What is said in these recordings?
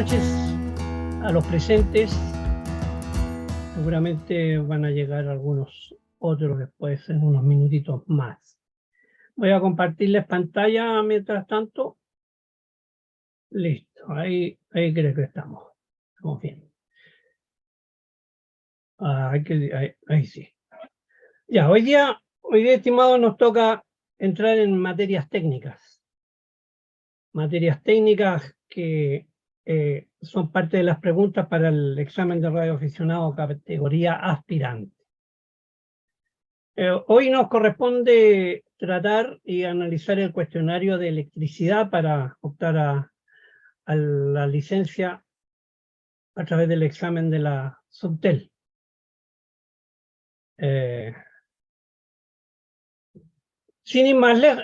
noches a los presentes. Seguramente van a llegar algunos otros después en unos minutitos más. Voy a compartirles pantalla mientras tanto. Listo, ahí creo que estamos. Estamos bien. Ahí sí. Ya, hoy día, estimados, nos toca entrar en materias técnicas. Materias técnicas que son parte de las preguntas para el examen de radioaficionado categoría aspirante. Hoy nos corresponde tratar y analizar el cuestionario de electricidad para optar a la licencia a través del examen de la Subtel. Sin mayor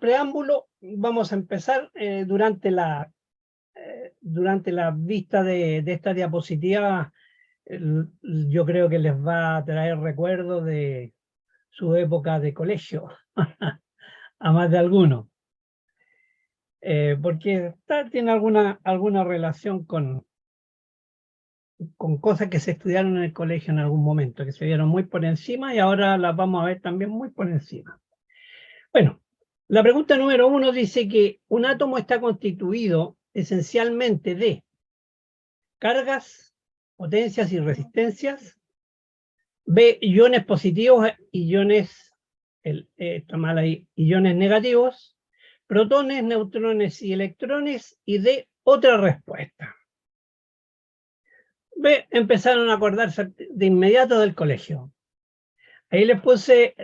preámbulo, vamos a empezar durante la vista de esta diapositiva. Yo creo que les va a traer recuerdos de su época de colegio, a más de alguno, porque tiene alguna relación con cosas que se estudiaron en el colegio en algún momento, que se vieron muy por encima y ahora las vamos a ver también muy por encima. Bueno, la pregunta número 1 dice que un átomo está constituido esencialmente de cargas, potencias y resistencias. B, iones positivos, iones, está mal ahí, iones negativos, protones, neutrones y electrones, y D, otra respuesta. B, empezaron a acordarse de inmediato del colegio. Ahí les puse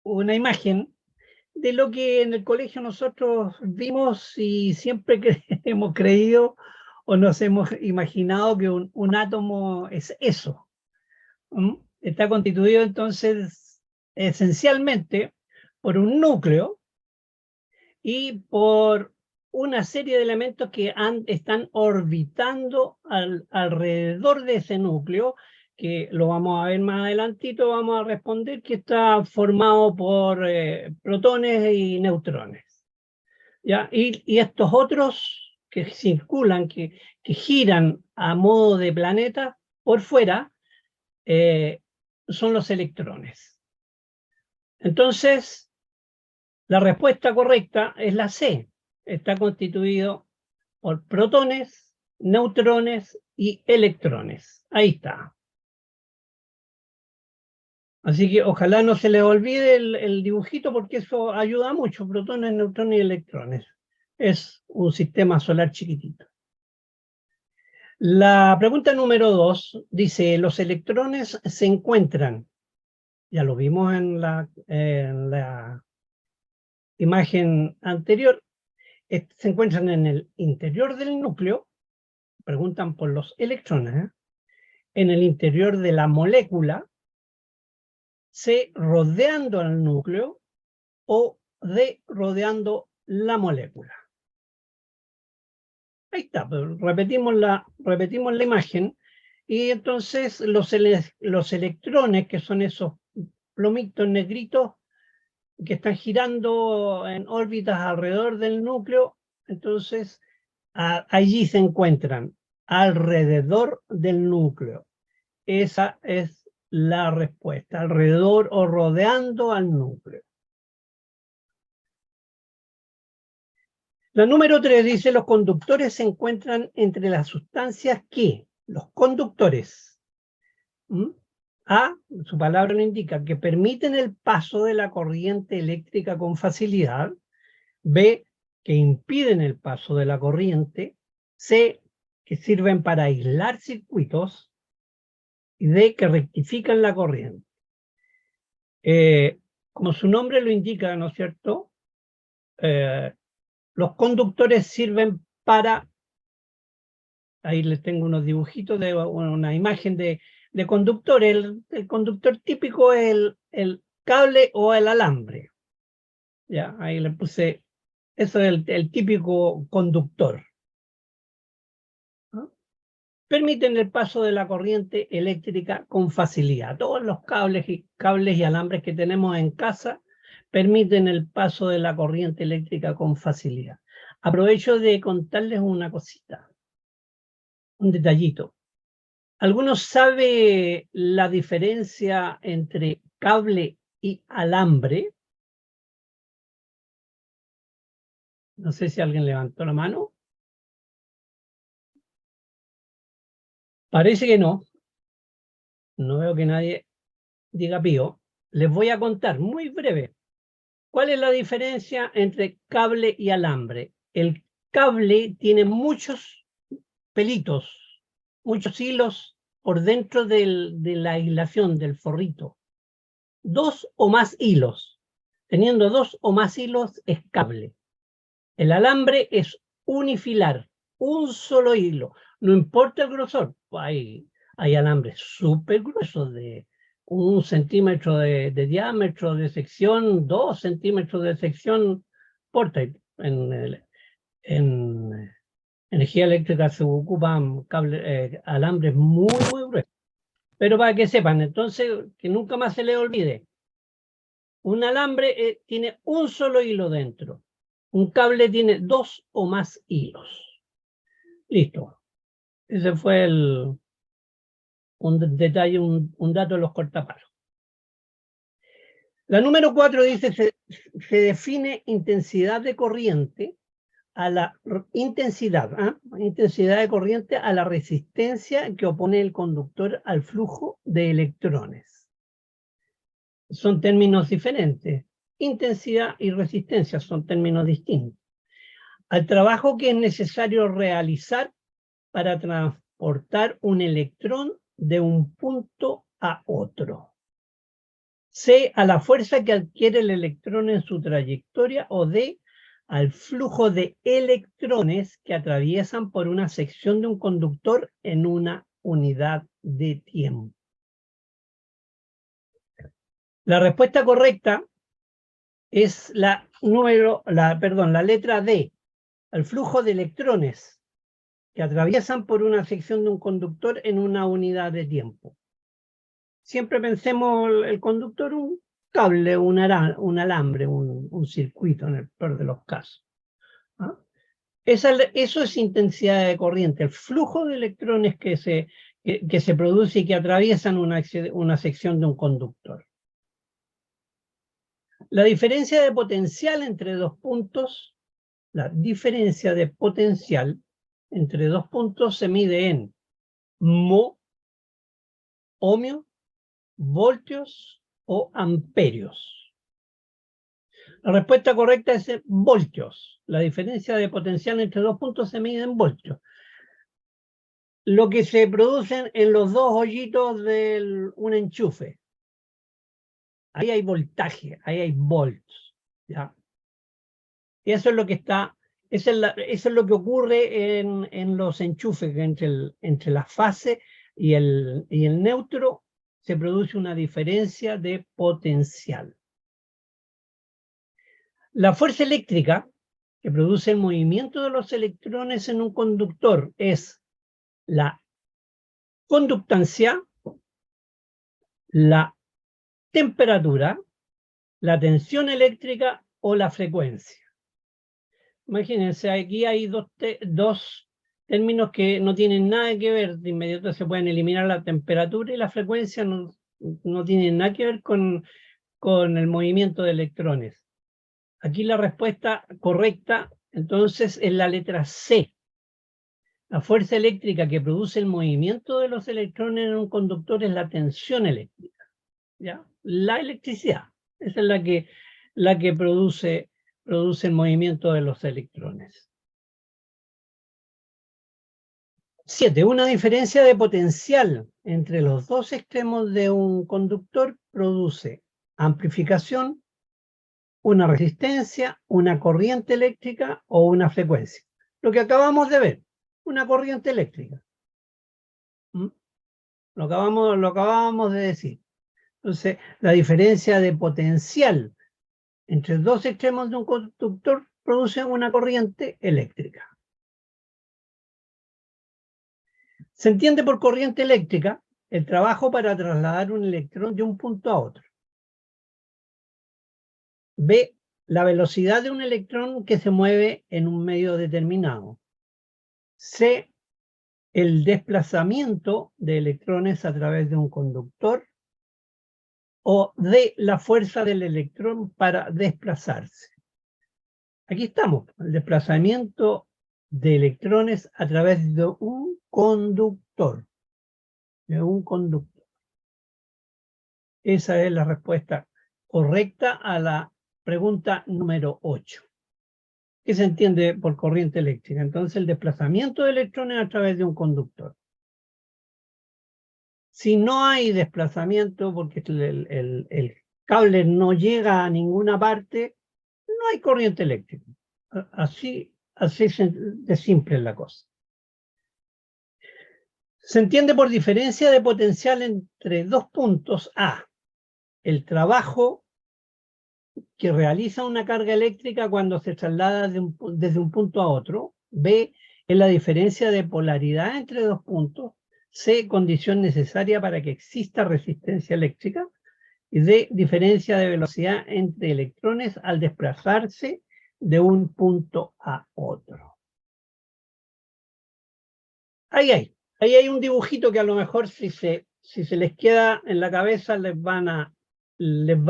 una imagen de lo que en el colegio nosotros vimos y siempre hemos creído o nos hemos imaginado que un átomo es eso. Está constituido entonces esencialmente por un núcleo y por una serie de elementos que están orbitando alrededor de ese núcleo, que lo vamos a ver más adelantito. Vamos a responder que está formado por protones y neutrones, ¿ya? Y estos otros que circulan, que giran a modo de planeta por fuera, son los electrones. Entonces, la respuesta correcta es la C. Está constituido por protones, neutrones y electrones. Ahí está. Así que ojalá no se les olvide el dibujito, porque eso ayuda mucho. Protones, neutrones y electrones. Es un sistema solar chiquitito. La pregunta número 2 dice: los electrones se encuentran, ya lo vimos en la imagen anterior, se encuentran en el interior del núcleo, preguntan por los electrones, en el interior de la molécula, C, rodeando al núcleo, o D, rodeando la molécula. Ahí está, repetimos la imagen, y entonces los electrones, que son esos plomitos negritos que están girando en órbitas alrededor del núcleo, entonces allí se encuentran, alrededor del núcleo. Esa es la respuesta, alrededor o rodeando al núcleo. La número 3 dice: los conductores se encuentran entre las sustancias que, los conductores, A, su palabra lo indica, que permiten el paso de la corriente eléctrica con facilidad; B, que impiden el paso de la corriente; C, que sirven para aislar circuitos; y D, que rectifican la corriente. Como su nombre lo indica, ¿no es cierto? Los conductores sirven para, ahí les tengo unos dibujitos de una imagen de conductor. El conductor típico es el cable o el alambre. Ya, ahí le puse, eso es el típico conductor, ¿no? Permiten el paso de la corriente eléctrica con facilidad. Todos los cables y alambres que tenemos en casa permiten el paso de la corriente eléctrica con facilidad. Aprovecho de contarles una cosita, un detallito. ¿Alguno sabe la diferencia entre cable y alambre? No sé si alguien levantó la mano. Parece que no. No veo que nadie diga pío. Les voy a contar muy breve. ¿Cuál es la diferencia entre cable y alambre? El cable tiene muchos pelitos, muchos hilos por dentro de la aislación, del forrito. 2 o más hilos. Teniendo 2 o más hilos es cable. El alambre es unifilar, un solo hilo. No importa el grosor. Hay alambres súper gruesos de 1 centímetro de diámetro de sección, 2 centímetros de sección. Porta en energía eléctrica se ocupan alambres muy gruesos. Pero para que sepan, entonces, que nunca más se les olvide, un alambre tiene un solo hilo dentro. Un cable tiene 2 o más hilos. Listo. Ese fue un detalle, un dato de los cortapalos. La número 4 dice, se define intensidad de corriente a la intensidad de corriente a la resistencia que opone el conductor al flujo de electrones. Son términos diferentes. Intensidad y resistencia son términos distintos. Al trabajo que es necesario realizar para transportar un electrón de un punto a otro. C, a la fuerza que adquiere el electrón en su trayectoria, o D, al flujo de electrones que atraviesan por una sección de un conductor en una unidad de tiempo. La respuesta correcta es la letra D, al flujo de electrones que atraviesan por una sección de un conductor en una unidad de tiempo. Siempre pensemos el conductor, un cable, un alambre, un circuito en el peor de los casos. ¿Ah? Eso es intensidad de corriente, el flujo de electrones que se produce y que atraviesan una sección de un conductor. La diferencia de potencial entre dos puntos, se mide en mho, ohmio, voltios o amperios. La respuesta correcta es voltios. La diferencia de potencial entre dos puntos se mide en voltios. Lo que se produce en los dos hoyitos de un enchufe. Ahí hay voltaje, ahí hay volts. ¿Ya? Y eso es lo que eso es lo que ocurre en los enchufes, entre la fase y el neutro se produce una diferencia de potencial. La fuerza eléctrica que produce el movimiento de los electrones en un conductor es la conductancia, la temperatura, la tensión eléctrica o la frecuencia. Imagínense, aquí hay dos términos que no tienen nada que ver, de inmediato se pueden eliminar. La temperatura y la frecuencia no tienen nada que ver con el movimiento de electrones. Aquí la respuesta correcta, entonces, es la letra C. La fuerza eléctrica que produce el movimiento de los electrones en un conductor es la tensión eléctrica. ¿Ya? La electricidad, esa es la que produce el movimiento de los electrones. 7. Una diferencia de potencial entre los dos extremos de un conductor produce amplificación, una resistencia, una corriente eléctrica o una frecuencia. Lo que acabamos de ver, una corriente eléctrica. Lo acabamos de decir. Entonces, la diferencia de potencial entre dos extremos de un conductor produce una corriente eléctrica. Se entiende por corriente eléctrica el trabajo para trasladar un electrón de un punto a otro. B, la velocidad de un electrón que se mueve en un medio determinado. C, el desplazamiento de electrones a través de un conductor. O D, la fuerza del electrón para desplazarse. Aquí estamos, el desplazamiento de electrones a través de un conductor. Esa es la respuesta correcta a la pregunta número 8. ¿Qué se entiende por corriente eléctrica? Entonces, el desplazamiento de electrones a través de un conductor. Si no hay desplazamiento, porque el cable no llega a ninguna parte, no hay corriente eléctrica. Así de simple es la cosa. Se entiende por diferencia de potencial entre dos puntos. A, el trabajo que realiza una carga eléctrica cuando se traslada desde un punto a otro. B, es la diferencia de polaridad entre dos puntos. C, condición necesaria para que exista resistencia eléctrica. Y D, diferencia de velocidad entre electrones al desplazarse de un punto a otro. Ahí hay un dibujito que a lo mejor si se les queda en la cabeza les va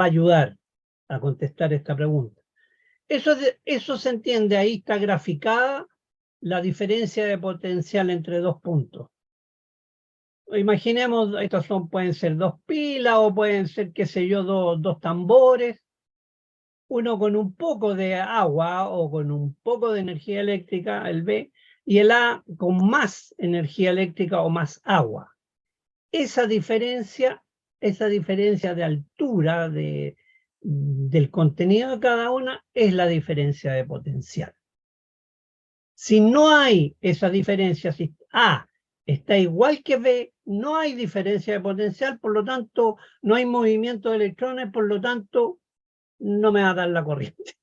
a ayudar a contestar esta pregunta. Eso se entiende, ahí está graficada la diferencia de potencial entre dos puntos. Imaginemos, estos pueden ser dos pilas o pueden ser, qué sé yo, dos tambores, uno con un poco de agua o con un poco de energía eléctrica, el B, y el A con más energía eléctrica o más agua. Esa diferencia de altura del contenido de cada una es la diferencia de potencial. Si no hay esa diferencia, si A está igual que B, no hay diferencia de potencial, por lo tanto, no hay movimiento de electrones, por lo tanto, no me va a dar la corriente.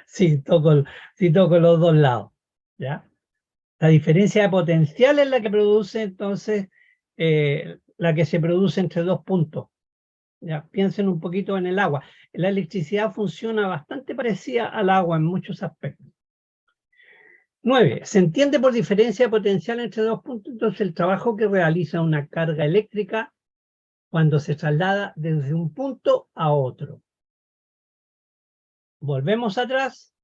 si toco los dos lados, ¿ya? La diferencia de potencial es la que produce, entonces, la que se produce entre dos puntos. ¿Ya? Piensen un poquito en el agua. La electricidad funciona bastante parecida al agua en muchos aspectos. 9. Se entiende por diferencia de potencial entre dos puntos, entonces el trabajo que realiza una carga eléctrica cuando se traslada desde un punto a otro. Volvemos atrás,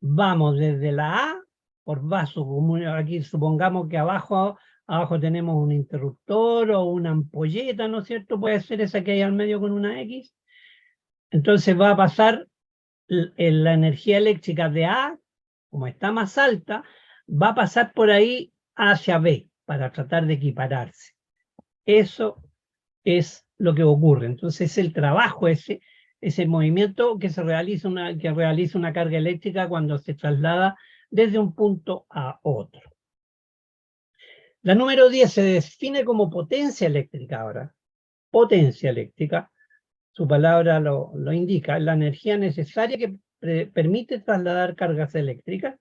vamos desde la A, por vaso común, aquí supongamos que abajo tenemos un interruptor o una ampolleta, ¿no es cierto? Puede ser esa que hay al medio con una X. Entonces va a pasar la energía eléctrica de A, como está más alta, va a pasar por ahí hacia B, para tratar de equipararse. Eso es lo que ocurre. Entonces el trabajo ese movimiento que realiza una carga eléctrica cuando se traslada desde un punto a otro. La número 10 se define como potencia eléctrica ahora. Potencia eléctrica, su palabra lo indica, la energía necesaria que permite trasladar cargas eléctricas.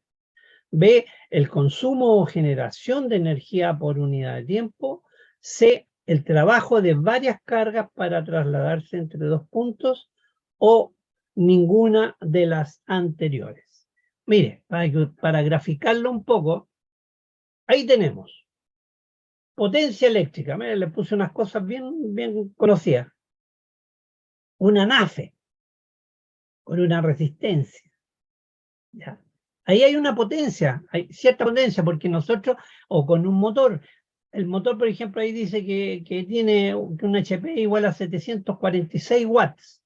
B, el consumo o generación de energía por unidad de tiempo. C, el trabajo de varias cargas para trasladarse entre dos puntos, o ninguna de las anteriores. Mire, para graficarlo un poco, ahí tenemos potencia eléctrica. Mire, le puse unas cosas bien conocidas. Una nafe con una resistencia. ¿Ya? Ahí hay una potencia, hay cierta potencia, porque nosotros, o con un motor, el motor, por ejemplo, ahí dice que tiene un HP igual a 746 watts.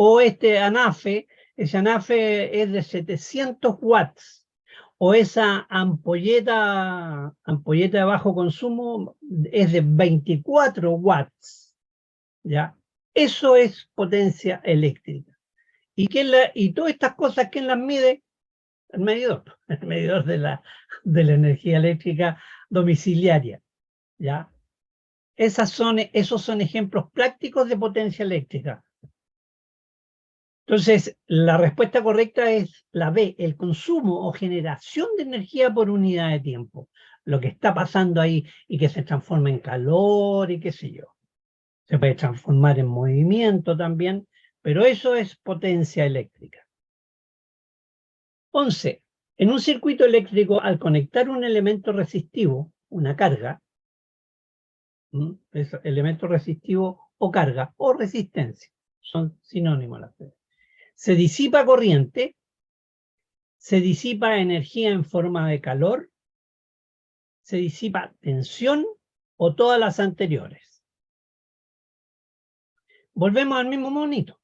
O ese anafe es de 700 watts. O esa ampolleta de bajo consumo es de 24 watts. ¿Ya? Eso es potencia eléctrica. Y todas estas cosas, ¿quién las mide? El medidor de la energía eléctrica domiciliaria. ¿Ya? Esos son ejemplos prácticos de potencia eléctrica. Entonces, la respuesta correcta es la B, el consumo o generación de energía por unidad de tiempo. Lo que está pasando ahí y que se transforma en calor y qué sé yo. Se puede transformar en movimiento también, Pero eso es potencia eléctrica. 11. En un circuito eléctrico, al conectar un elemento resistivo, una carga, es elemento resistivo o carga, o resistencia, son sinónimos las tres. Se disipa corriente, se disipa energía en forma de calor, se disipa tensión o todas las anteriores. Volvemos al mismo monito.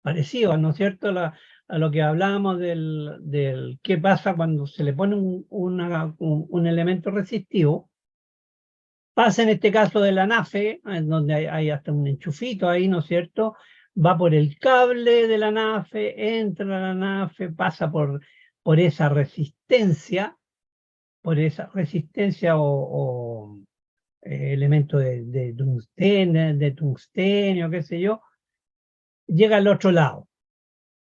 Parecido, ¿no es cierto? A lo que hablábamos del qué pasa cuando se le pone un elemento resistivo. Pasa en este caso de la NAFE, en donde hay hasta un enchufito ahí, ¿no es cierto? Va por el cable de la NAFE, entra a la NAFE, pasa por esa resistencia, o elemento de tungstenio, qué sé yo, llega al otro lado.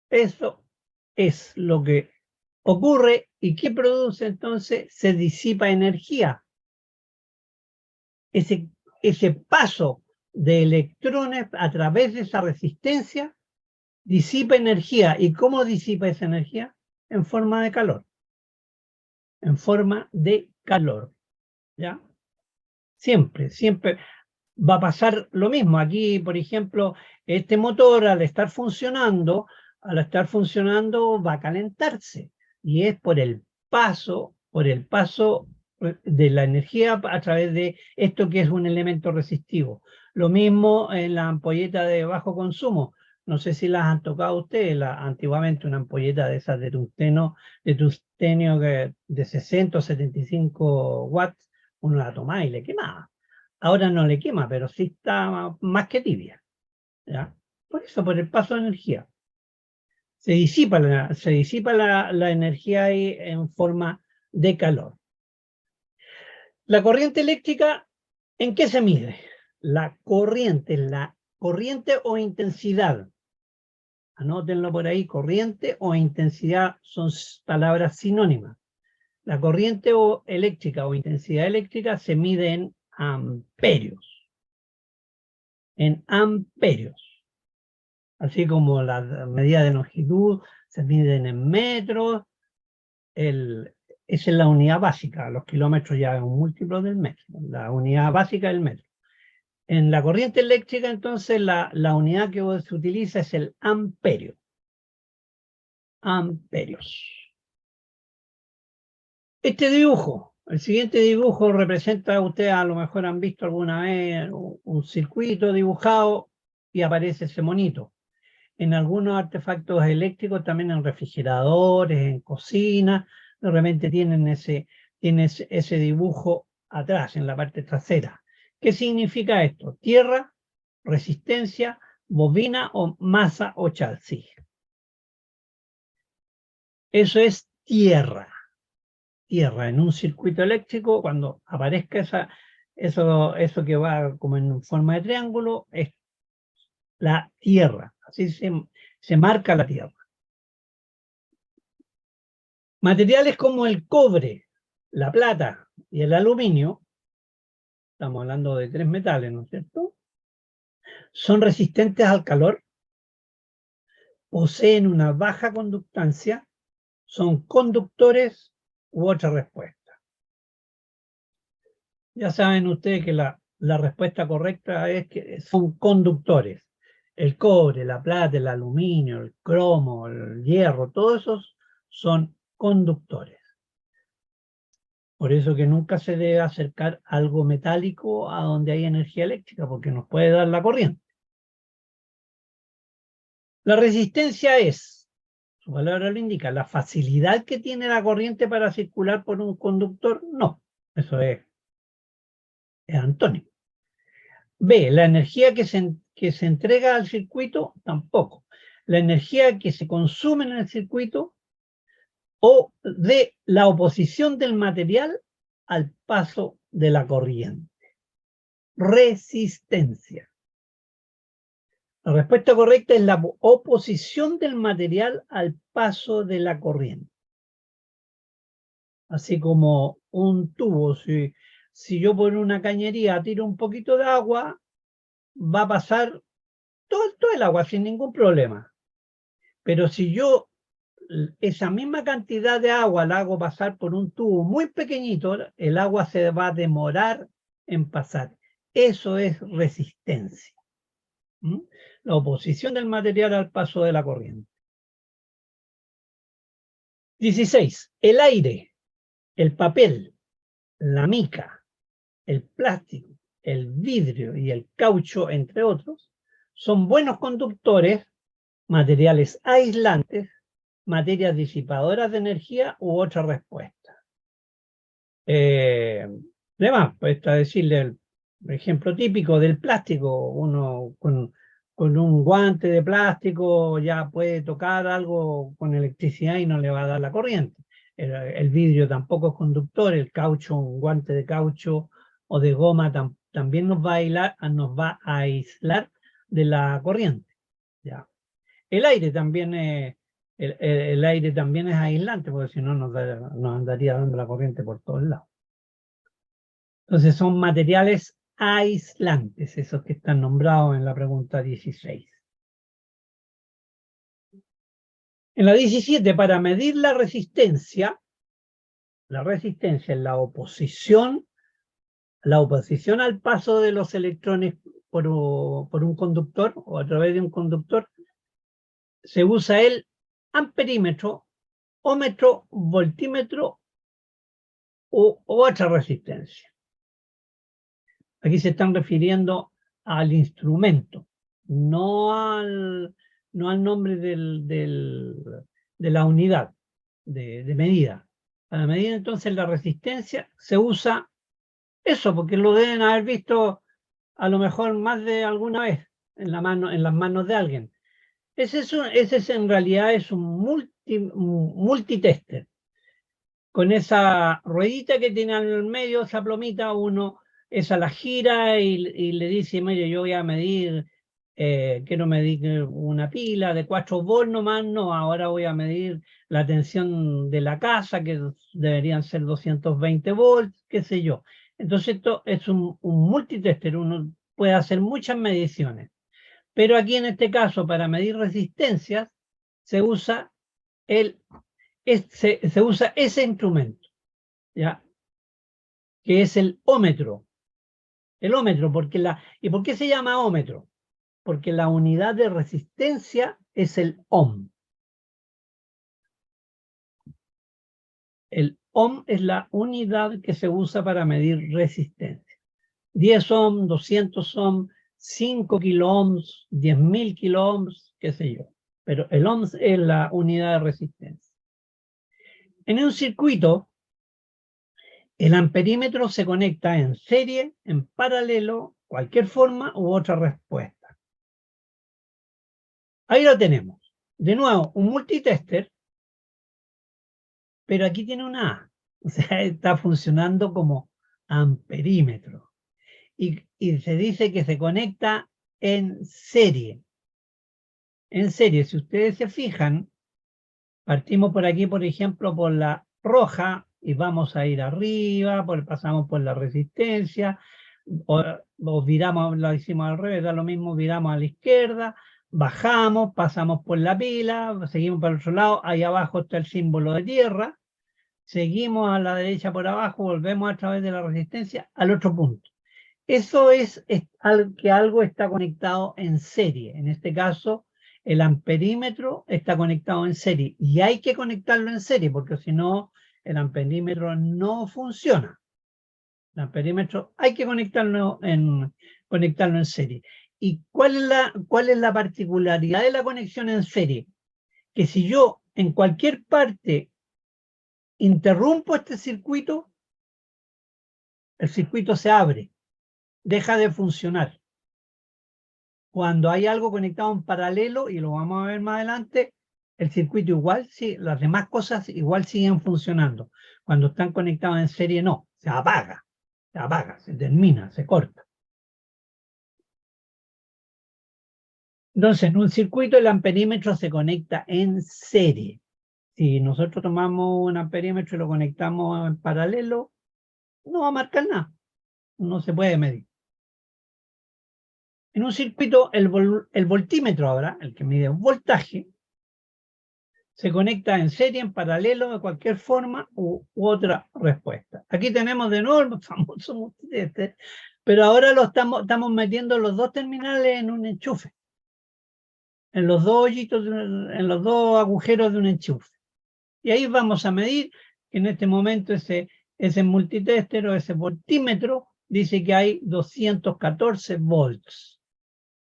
Eso es lo que ocurre. ¿Y qué produce entonces? Se disipa energía. Ese paso de electrones a través de esa resistencia disipa energía. ¿Y cómo disipa esa energía? En forma de calor. En forma de calor. ¿Ya? Siempre va a pasar lo mismo. Aquí, por ejemplo, este motor al estar funcionando va a calentarse. Y es por el paso de la energía a través de esto que es un elemento resistivo. Lo mismo en la ampolleta de bajo consumo. No sé si las han tocado ustedes, antiguamente una ampolleta de esas de tungstenio de 60 o 75 watts, uno la tomaba y le quemaba. Ahora no le quema, pero sí está más que tibia. ¿Ya? Por eso, por el paso de energía. Se disipa la energía ahí en forma de calor. La corriente eléctrica, ¿en qué se mide? La corriente o intensidad. Anótenlo por ahí, corriente o intensidad son palabras sinónimas. La corriente eléctrica o intensidad eléctrica se mide en amperios. En amperios. Así como la medida de longitud se miden en metros. Esa es la unidad básica. Los kilómetros ya es un múltiplo del metro. La unidad básica del metro. En la corriente eléctrica, entonces, la unidad que se utiliza es el amperio. Amperios. Este dibujo, el siguiente dibujo representa, ustedes a lo mejor han visto alguna vez un circuito dibujado y aparece ese monito. En algunos artefactos eléctricos, también en refrigeradores, en cocinas, realmente tienen ese dibujo atrás, en la parte trasera. ¿Qué significa esto? Tierra, resistencia, bobina o masa o chasis. Eso es tierra. Tierra en un circuito eléctrico, cuando aparezca eso que va como en forma de triángulo, es la tierra. Así se marca la tierra. Materiales como el cobre, la plata y el aluminio, estamos hablando de 3 metales, ¿no es cierto? Son resistentes al calor, poseen una baja conductancia, son conductores u otra respuesta. Ya saben ustedes que la respuesta correcta es que son conductores. El cobre, la plata, el aluminio, el cromo, el hierro, todos esos son conductores. Por eso que nunca se debe acercar algo metálico a donde hay energía eléctrica, porque nos puede dar la corriente. La resistencia es, su palabra lo indica, la facilidad que tiene la corriente para circular por un conductor. No, eso es antónimo. B, la energía que se entrega al circuito, tampoco. La energía que se consume en el circuito, o de la oposición del material al paso de la corriente. Resistencia. La respuesta correcta es la oposición del material al paso de la corriente. Así como un tubo, si yo por una cañería tiro un poquito de agua, va a pasar todo el agua sin ningún problema. Pero si yo esa misma cantidad de agua la hago pasar por un tubo muy pequeñito, el agua se va a demorar en pasar. Eso es resistencia. La oposición del material al paso de la corriente. 16. El aire, el papel, la mica, el plástico, el vidrio y el caucho, entre otros, son buenos conductores, materiales aislantes, materias disipadoras de energía u otra respuesta. Además, pues decirle el ejemplo típico del plástico, uno con un guante de plástico ya puede tocar algo con electricidad y no le va a dar la corriente. El vidrio tampoco es conductor, el caucho, un guante de caucho o de goma también nos va a aislar de la corriente. ¿Ya? El aire también es, el aire también es aislante, porque si no nos andaría dando la corriente por todos lados. Entonces son materiales aislantes, esos que están nombrados en la pregunta 16. En la 17, para medir la resistencia es la oposición al paso de los electrones por un conductor o a través de un conductor, se usa el amperímetro, ómetro, voltímetro u otra resistencia. Aquí se están refiriendo al instrumento, no al nombre de la unidad de medida. Para medir entonces la resistencia se usa eso, porque lo deben haber visto a lo mejor más de alguna vez en las manos de alguien. Ese en realidad es un multitester. Con esa ruedita que tiene al medio, esa plomita, uno esa la gira y le dice, mire, yo voy a medir, quiero medir una pila de 4 volts nomás, no, ahora voy a medir la tensión de la casa, que deberían ser 220 volts, qué sé yo. Entonces esto es un multitester, uno puede hacer muchas mediciones. Pero aquí en este caso, para medir resistencias, se usa se usa ese instrumento, ¿ya? Que es el ómetro. El ómetro, ¿y por qué se llama ómetro? Porque la unidad de resistencia es el ohm. El ohm es la unidad que se usa para medir resistencia. 10 ohm, 200 ohm, 5 kiloohms, 10.000 kiloohms, qué sé yo. Pero el ohm es la unidad de resistencia. En un circuito, el amperímetro se conecta en serie, en paralelo, cualquier forma u otra respuesta. Ahí lo tenemos. De nuevo, un multitester, pero aquí tiene una A. O sea, está funcionando como amperímetro. Y se dice que se conecta en serie. En serie, si ustedes se fijan, partimos por aquí, por ejemplo, por la roja y vamos a ir arriba, pasamos por la resistencia, o viramos, lo hicimos al revés, da lo mismo, viramos a la izquierda, bajamos, pasamos por la pila, seguimos para el otro lado, ahí abajo está el símbolo de tierra, seguimos a la derecha por abajo, volvemos a través de la resistencia al otro punto. Eso es que algo está conectado en serie. En este caso, el amperímetro está conectado en serie. Y hay que conectarlo en serie, porque si no, el amperímetro no funciona. El amperímetro hay que conectarlo en serie. ¿Y cuál es la particularidad de la conexión en serie? Que si yo en cualquier parte interrumpo este circuito, el circuito se abre, deja de funcionar. Cuando hay algo conectado en paralelo, y lo vamos a ver más adelante, el circuito igual, sí, las demás cosas igual siguen funcionando. Cuando están conectados en serie, no, se apaga, se termina, se corta. Entonces, en un circuito el amperímetro se conecta en serie. Si nosotros tomamos un amperímetro y lo conectamos en paralelo, no va a marcar nada, no se puede medir. En un circuito, el voltímetro ahora, el que mide voltaje, se conecta en serie, en paralelo, de cualquier forma u otra respuesta. Aquí tenemos de nuevo el famoso multitester, pero ahora lo estamos metiendo los dos terminales en un enchufe, en los dos hoyitos, en los dos agujeros de un enchufe. Y ahí vamos a medir que en este momento ese multitester o ese voltímetro dice que hay 214 volts.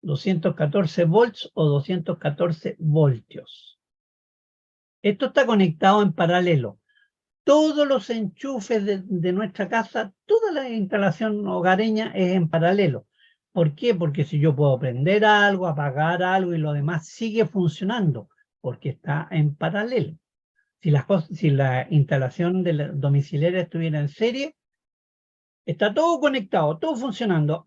214 volts o 214 voltios. Esto está conectado en paralelo. Todos los enchufes de nuestra casa, toda la instalación hogareña es en paralelo. ¿Por qué? Porque si yo puedo prender algo, apagar algo y lo demás sigue funcionando, porque está en paralelo. Si la instalación de la domiciliaria estuviera en serie, está todo conectado, todo funcionando.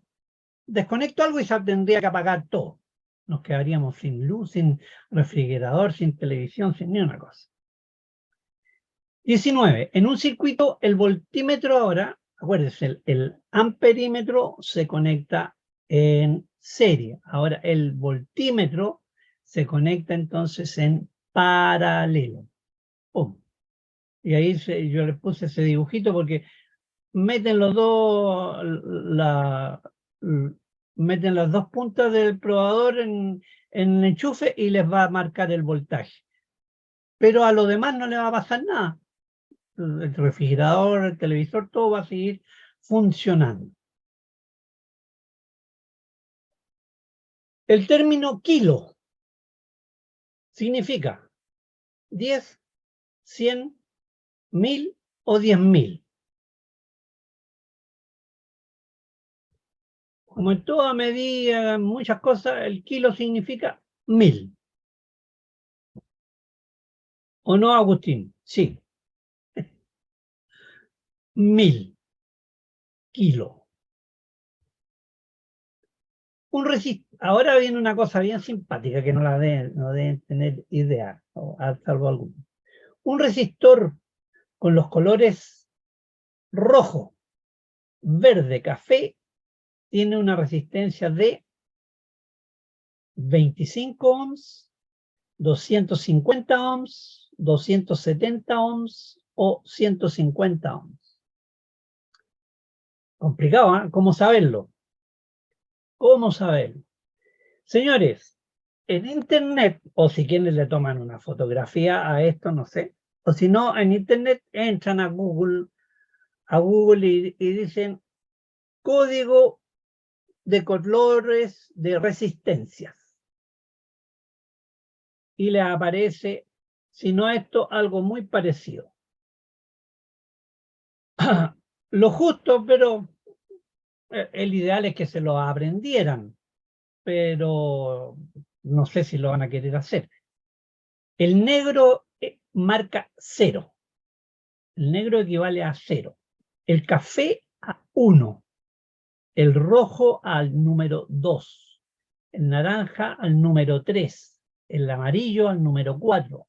Desconecto algo y se tendría que apagar todo. Nos quedaríamos sin luz, sin refrigerador, sin televisión, sin ni una cosa. 19. En un circuito, el voltímetro ahora, acuérdense, el amperímetro se conecta en serie. Ahora el voltímetro se conecta entonces en paralelo. ¡Pum! Y ahí yo les puse ese dibujito porque meten los dos, meten las dos puntas del probador en el enchufe y les va a marcar el voltaje. Pero a lo demás no le va a pasar nada. El refrigerador, el televisor, todo va a seguir funcionando. El término kilo significa 10, 100, 1000 o 10.000. Como en toda medida, muchas cosas, el kilo significa 1000. ¿O no, Agustín? Sí. 1000 kilos. Ahora viene una cosa bien simpática que no deben tener idea, salvo algunos. Un resistor con los colores rojo, verde, café, tiene una resistencia de 25 ohms, 250 ohms, 270 ohms o 150 ohms. Complicado, ¿eh? ¿Cómo saberlo? ¿Cómo saberlo? Señores, en internet, o si quieren le toman una fotografía a esto, no sé, o si no, en internet entran a Google y dicen código de colores de resistencias. Y les aparece, si no esto, algo muy parecido. Lo justo, pero el ideal es que se lo aprendieran, pero no sé si lo van a querer hacer. El negro marca 0. El negro equivale a 0. El café a 1. El rojo al número 2. El naranja al número 3. El amarillo al número 4.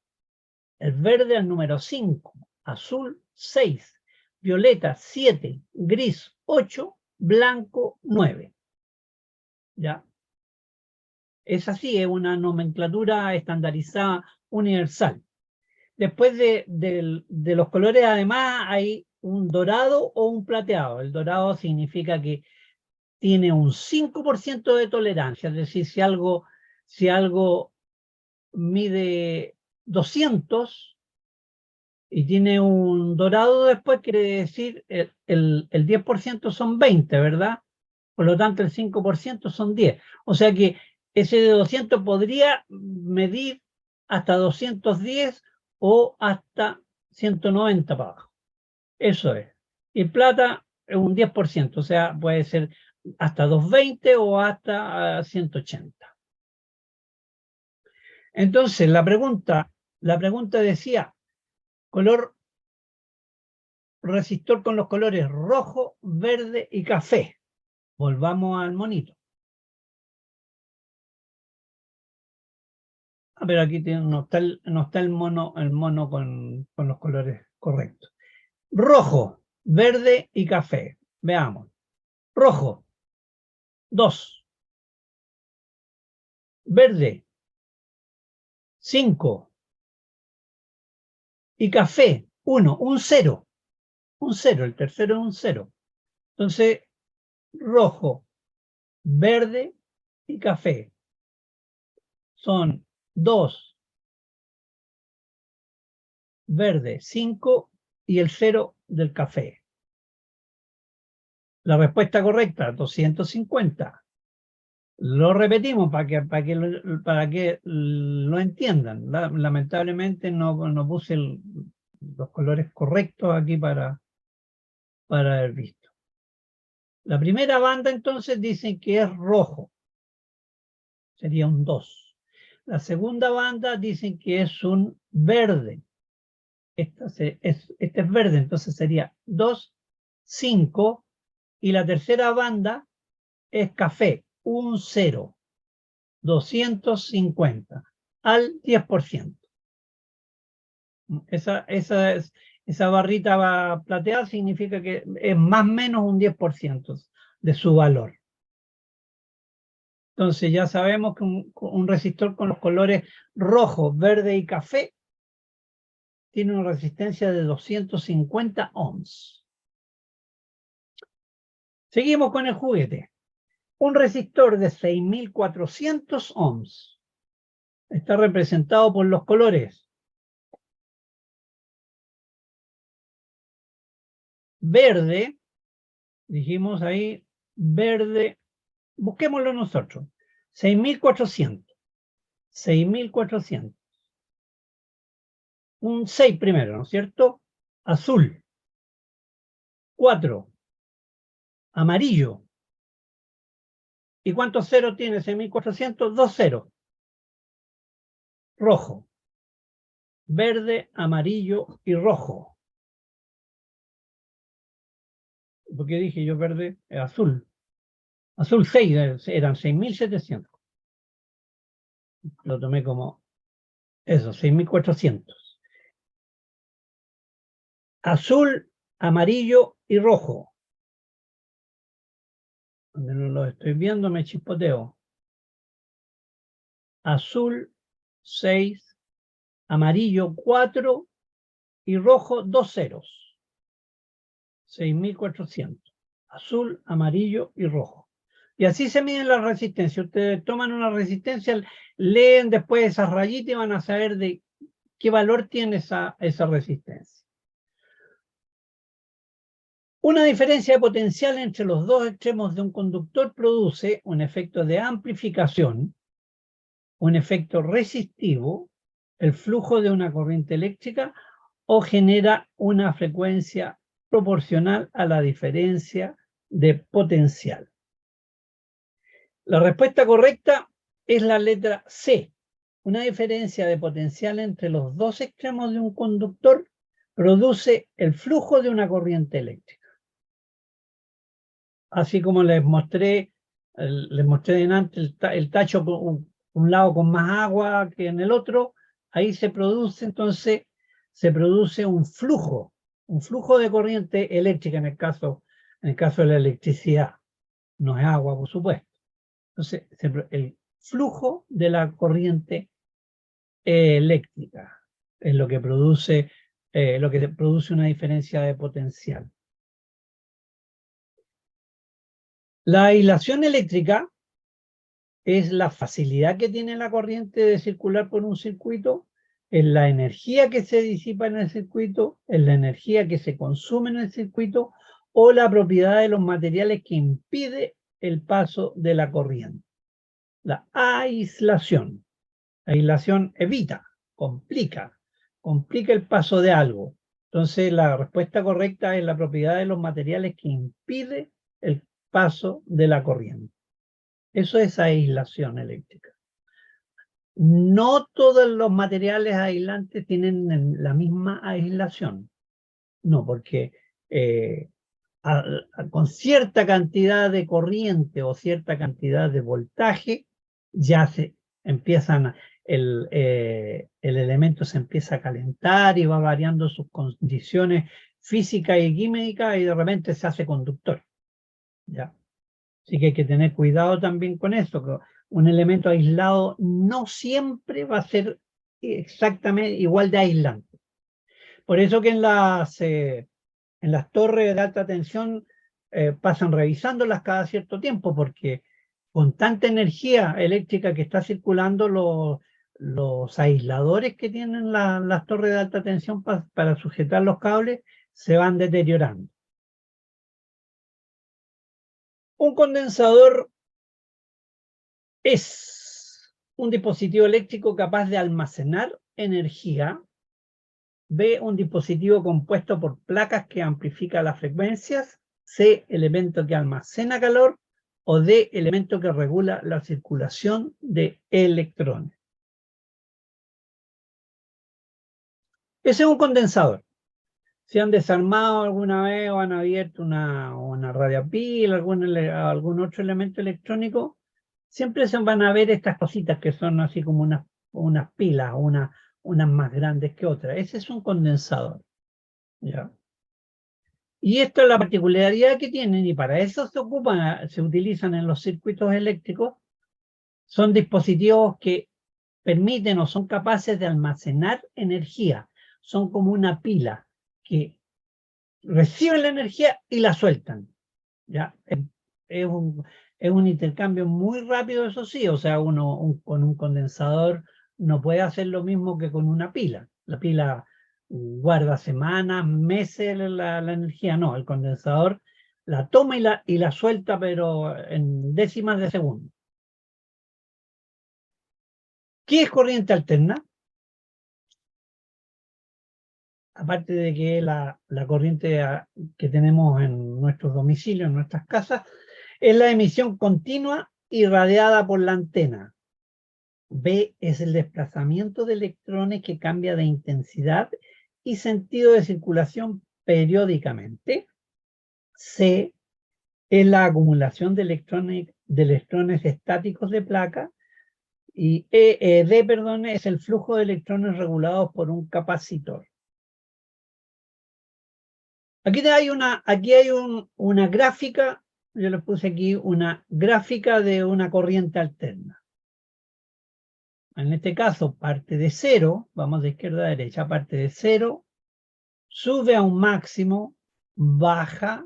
El verde al número 5. Azul 6. Violeta 7. Gris 8. Blanco 9. ¿Ya? Es así, es una nomenclatura estandarizada universal. Después de los colores, además, hay un dorado o un plateado. El dorado significa que tiene un 5% de tolerancia, es decir, si algo mide 200 y tiene un dorado después, quiere decir el 10% son 20, ¿verdad? Por lo tanto, el 5% son 10. O sea que ese de 200 podría medir hasta 210 o hasta 190 para abajo. Eso es. Y plata es un 10%, o sea, puede ser hasta 220 o hasta 180. Entonces, la pregunta decía, color resistor con los colores rojo, verde y café. Volvamos al monito. Pero aquí no está el mono con los colores correctos. Rojo, verde y café. Veamos. Rojo, 2. verde, 5. Y café, 1, un 0. Un 0, el tercero es un 0. Entonces, rojo, verde y café son 2, verde, 5 y el 0 del café. La respuesta correcta, 250. Lo repetimos para que lo entiendan. Lamentablemente no puse los colores correctos aquí para haber visto. La primera banda entonces dicen que es rojo. Sería un 2. La segunda banda dicen que es un verde. Este es verde, entonces sería 2, 5. Y la tercera banda es café, un 0. 250 al 10%. Esa barrita plateada significa que es más o menos un 10% de su valor. Entonces ya sabemos que un resistor con los colores rojo, verde y café tiene una resistencia de 250 ohms. Seguimos con el juguete. Un resistor de 6400 ohms está representado por los colores verde, dijimos ahí, verde, busquémoslo nosotros, 6400, 6400, un 6 primero, ¿no es cierto? Azul, 4, amarillo, ¿y cuántos ceros tiene 6400? 2 ceros, rojo, verde, amarillo y rojo. ¿Por qué dije yo verde? Azul. Azul 6, eran 6700. Lo tomé como eso, 6400. Azul, amarillo y rojo. Donde no lo estoy viendo me chispoteo. Azul 6, amarillo 4 y rojo 2 ceros. 6400. Azul, amarillo y rojo. Y así se miden las resistencias. Ustedes toman una resistencia, leen después esas rayitas y van a saber de qué valor tiene esa resistencia. Una diferencia de potencial entre los dos extremos de un conductor produce un efecto de amplificación, un efecto resistivo, el flujo de una corriente eléctrica, o genera una frecuencia proporcional a la diferencia de potencial. La respuesta correcta es la letra C. Una diferencia de potencial entre los dos extremos de un conductor produce el flujo de una corriente eléctrica. Así como les mostré delante el tacho con un lado con más agua que en el otro, ahí se produce entonces un flujo de corriente eléctrica en el caso de la electricidad. No es agua, por supuesto. Entonces, el flujo de la corriente eléctrica es lo que produce una diferencia de potencial. La aislación eléctrica es la facilidad que tiene la corriente de circular por un circuito, es la energía que se disipa en el circuito, es la energía que se consume en el circuito o la propiedad de los materiales que impide el paso de la corriente. La aislación. La aislación evita, complica el paso de algo. Entonces la respuesta correcta es la propiedad de los materiales que impide el paso de la corriente. Eso es aislación eléctrica. No todos los materiales aislantes tienen la misma aislación. No, porque con cierta cantidad de corriente o cierta cantidad de voltaje ya se empiezan, el elemento se empieza a calentar y va variando sus condiciones físicas y químicas y de repente se hace conductor. ¿Ya? Así que hay que tener cuidado también con eso, que un elemento aislado no siempre va a ser exactamente igual de aislante. Por eso que en las torres de alta tensión pasan revisándolas cada cierto tiempo, porque con tanta energía eléctrica que está circulando, los aisladores que tienen las torres de alta tensión para sujetar los cables se van deteriorando. Un condensador es un dispositivo eléctrico capaz de almacenar energía. B, un dispositivo compuesto por placas que amplifica las frecuencias. C, elemento que almacena calor. O D, elemento que regula la circulación de electrones. Ese es un condensador. Si han desarmado alguna vez o han abierto una radiopila, algún otro elemento electrónico, siempre se van a ver estas cositas que son así como unas pilas, unas más grandes que otras. Ese es un condensador. ¿Ya? Y esto es la particularidad que tienen, y para eso se utilizan en los circuitos eléctricos. Son dispositivos que permiten o son capaces de almacenar energía. Son como una pila que reciben la energía y la sueltan. ¿Ya? Es un intercambio muy rápido, eso sí. O sea, con un condensador no puede hacer lo mismo que con una pila. La pila guarda semanas, meses la energía. No, el condensador la toma y la suelta, pero en décimas de segundo. ¿Qué es corriente alterna? Aparte de que la corriente que tenemos en nuestros domicilios, en nuestras casas, es la emisión continua irradiada por la antena. B es el desplazamiento de electrones que cambia de intensidad y sentido de circulación periódicamente. C es la acumulación de electrones estáticos de placa. Y D, perdón, es el flujo de electrones regulados por un capacitor. Aquí hay una gráfica, yo le puse aquí una gráfica de una corriente alterna. En este caso parte de cero, vamos de izquierda a derecha, parte de cero, sube a un máximo, baja,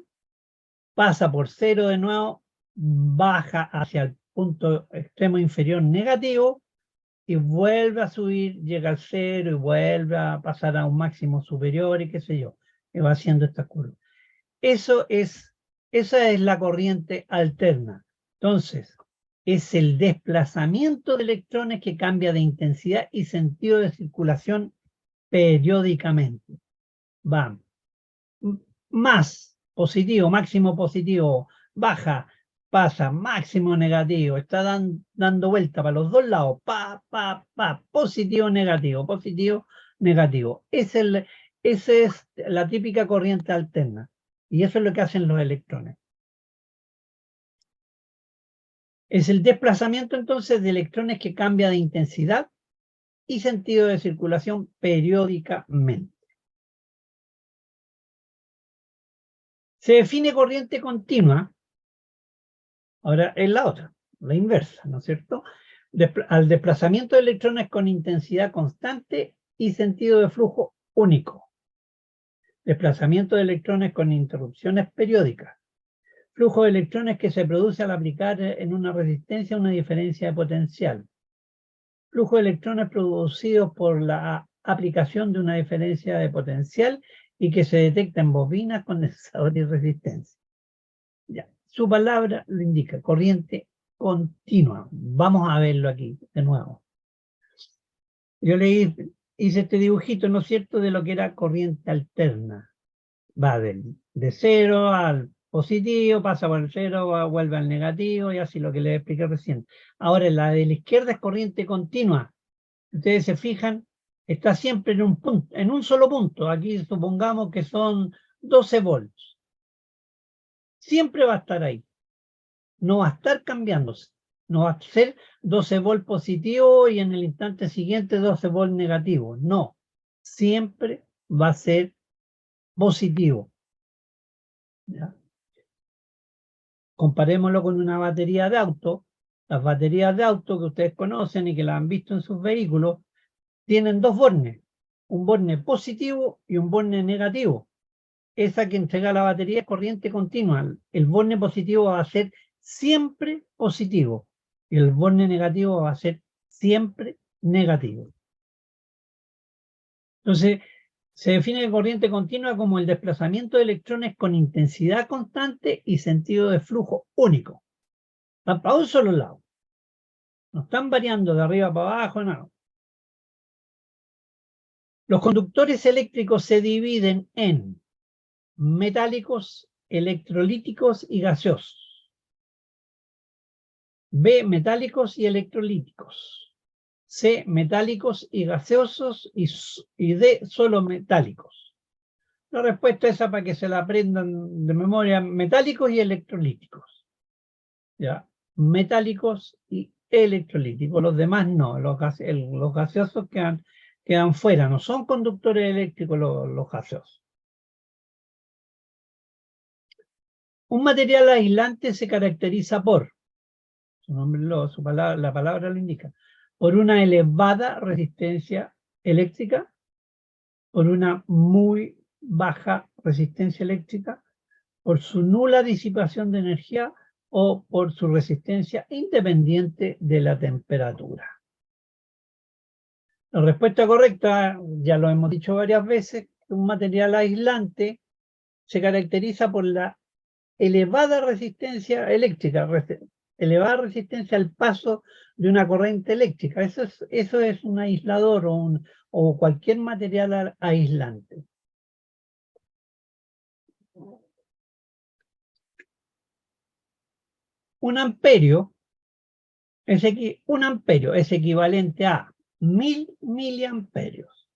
pasa por cero de nuevo, baja hacia el punto extremo inferior negativo y vuelve a subir, llega al cero y vuelve a pasar a un máximo superior y qué sé yo, y va haciendo esta curva. Esa es la corriente alterna. Entonces, es el desplazamiento de electrones que cambia de intensidad y sentido de circulación periódicamente. Va más positivo, máximo positivo, baja, pasa, máximo negativo, está dando vuelta para los dos lados, positivo, negativo, positivo, negativo. Esa es la típica corriente alterna. Y eso es lo que hacen los electrones. Es el desplazamiento entonces de electrones que cambia de intensidad y sentido de circulación periódicamente. Se define corriente continua, ahora es la otra, la inversa, ¿no es cierto? Al desplazamiento de electrones con intensidad constante y sentido de flujo único. Desplazamiento de electrones con interrupciones periódicas. Flujo de electrones que se produce al aplicar en una resistencia una diferencia de potencial. Flujo de electrones producidos por la aplicación de una diferencia de potencial y que se detecta en bobinas, condensadores y resistencia. Ya. Su palabra lo indica, corriente continua. Vamos a verlo aquí de nuevo. Yo le hice este dibujito, ¿no es cierto?, de lo que era corriente alterna. Va de cero al positivo, pasa por el cero, vuelve al negativo, y así lo que les expliqué recién. Ahora, la de la izquierda es corriente continua. Ustedes se fijan, está siempre en un punto, en un solo punto. Aquí supongamos que son 12 volts. Siempre va a estar ahí. No va a estar cambiándose. No va a ser 12 volts positivo y en el instante siguiente 12 volts negativo. No. Siempre va a ser positivo. ¿Ya? Comparémoslo con una batería de auto. Las baterías de auto que ustedes conocen y que las han visto en sus vehículos, tienen dos bornes, un borne positivo y un borne negativo. Esa que entrega la batería es corriente continua. El borne positivo va a ser siempre positivo y el borne negativo va a ser siempre negativo. Entonces, se define corriente continua como el desplazamiento de electrones con intensidad constante y sentido de flujo único. Van para un solo lado. No están variando de arriba para abajo, nada. Los conductores eléctricos se dividen en metálicos, electrolíticos y gaseosos. B, metálicos y electrolíticos. C, metálicos y gaseosos. Y D, solo metálicos. La respuesta es esa para que se la aprendan de memoria: metálicos y electrolíticos. ¿Ya? Metálicos y electrolíticos. Los demás no. Los gaseosos quedan fuera. No son conductores eléctricos los gaseosos. Un material aislante se caracteriza por, su nombre, la palabra lo indica, por una elevada resistencia eléctrica, por una muy baja resistencia eléctrica, por su nula disipación de energía o por su resistencia independiente de la temperatura. La respuesta correcta, ya lo hemos dicho varias veces, un material aislante se caracteriza por la elevada resistencia eléctrica, elevada resistencia al paso de una corriente eléctrica. Eso es un aislador o cualquier material aislante. Un amperio es equivalente a 1000 miliamperios.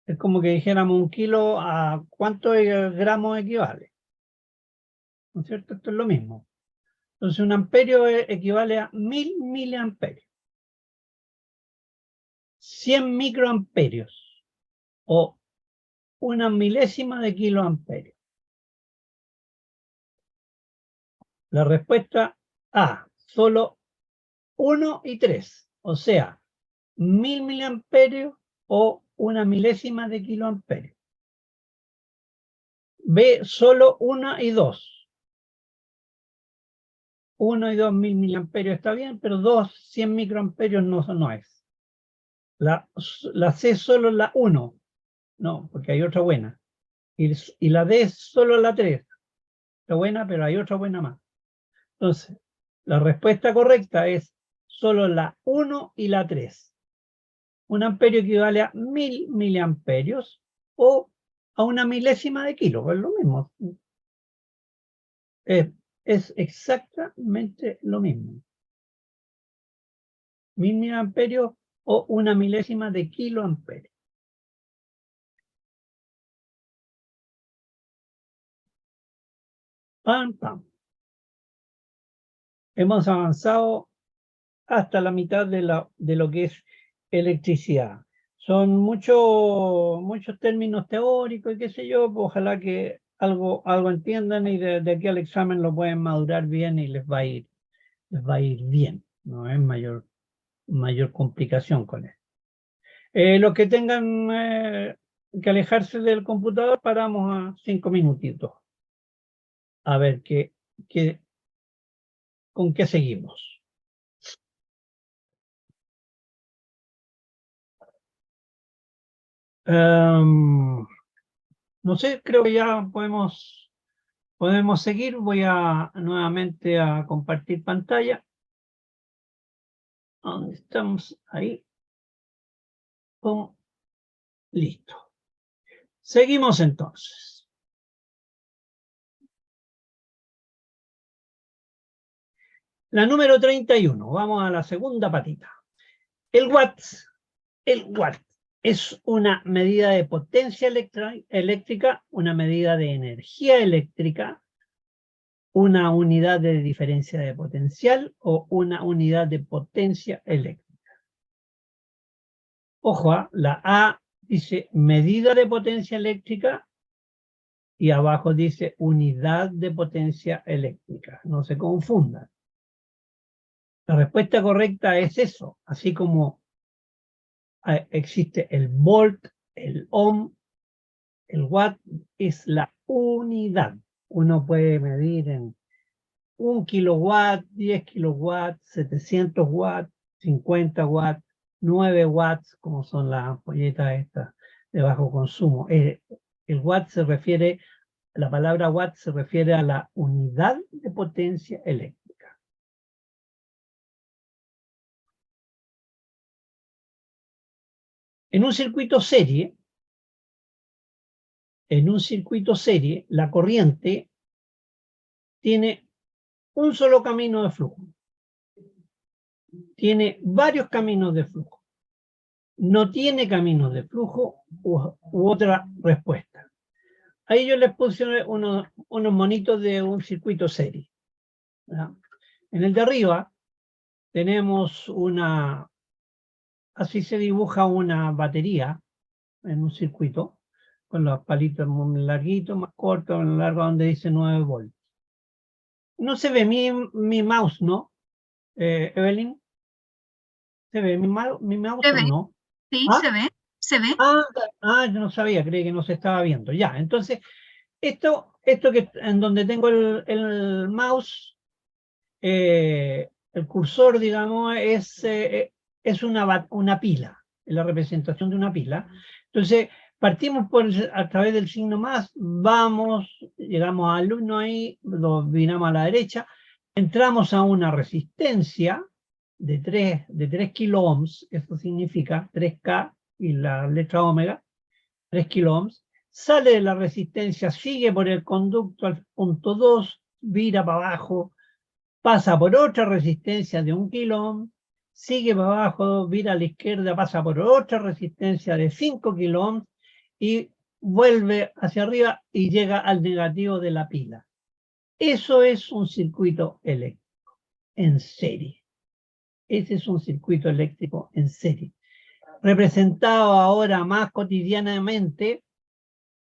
Es como que dijéramos un kilo, ¿a cuántos gramos equivale? ¿No es cierto? Esto es lo mismo. Entonces un amperio equivale a 1000 miliamperios. 100 microamperios o una milésima de kiloamperios. La respuesta A, solo 1 y 3, o sea, 1000 miliamperios o una milésima de kiloamperios. B, solo 1 y 2. 1 y 2 1000 miliamperios está bien, pero 2, 100 microamperios no es. La C solo la 1, no, porque hay otra buena. Y la D es solo la 3. Está buena, pero hay otra buena más. Entonces, la respuesta correcta es solo la 1 y la 3. Un amperio equivale a 1000 miliamperios o a una milésima de kilo, es lo mismo. Es exactamente lo mismo. 1000 miliamperios o una milésima de kiloamperio. Pam, pam. Hemos avanzado hasta la mitad de lo que es electricidad. Son muchos términos teóricos y qué sé yo, pues ojalá que algo entiendan y de aquí al examen lo pueden madurar bien y les va a ir bien. No es mayor complicación con eso. Los que tengan que alejarse del computador, paramos a 5 minutitos. A ver con qué seguimos. No sé, creo que ya podemos seguir. Voy nuevamente a compartir pantalla. ¿Dónde estamos? Ahí. Listo. Seguimos entonces. La número 31. Vamos a la segunda patita. El watt es una medida de potencia eléctrica, una medida de energía eléctrica, una unidad de diferencia de potencial o una unidad de potencia eléctrica. Ojo, la A dice medida de potencia eléctrica y abajo dice unidad de potencia eléctrica. No se confundan. La respuesta correcta es eso, así como existe el volt, el ohm, el watt es la unidad. Uno puede medir en 1 kilowatt, 10 kilowatts, 700 watts, 50 watts, 9 watts, como son las ampolletas estas de bajo consumo. El watt se refiere, la palabra watt se refiere a la unidad de potencia eléctrica. En un circuito serie, la corriente tiene un solo camino de flujo. Tiene varios caminos de flujo. No tiene caminos de flujo u otra respuesta. Ahí yo les puse unos monitos de un circuito serie. ¿Verdad? En el de arriba tenemos así se dibuja una batería en un circuito, con los palitos muy larguitos, más cortos, más largos, donde dice 9 volts. No se ve mi mouse, ¿no? Evelyn, ¿se ve mi mouse ¿Se o ve? no? Sí, ¿Ah? se ve. Yo no sabía, creí que no se estaba viendo. Ya, entonces, esto que en donde tengo el mouse, el cursor, digamos, es una pila, es la representación de una pila. Entonces, partimos a través del signo más, llegamos al 1 ahí, lo viramos a la derecha, entramos a una resistencia de 3 kilo ohms, eso significa 3K y la letra omega, 3 kilo ohms, sale de la resistencia, sigue por el conducto al punto 2, vira para abajo, pasa por otra resistencia de 1 kilo ohm, sigue para abajo, vira a la izquierda, pasa por otra resistencia de 5 kilo ohms y vuelve hacia arriba y llega al negativo de la pila. Eso es un circuito eléctrico en serie. Ese es un circuito eléctrico en serie. Representado ahora más cotidianamente,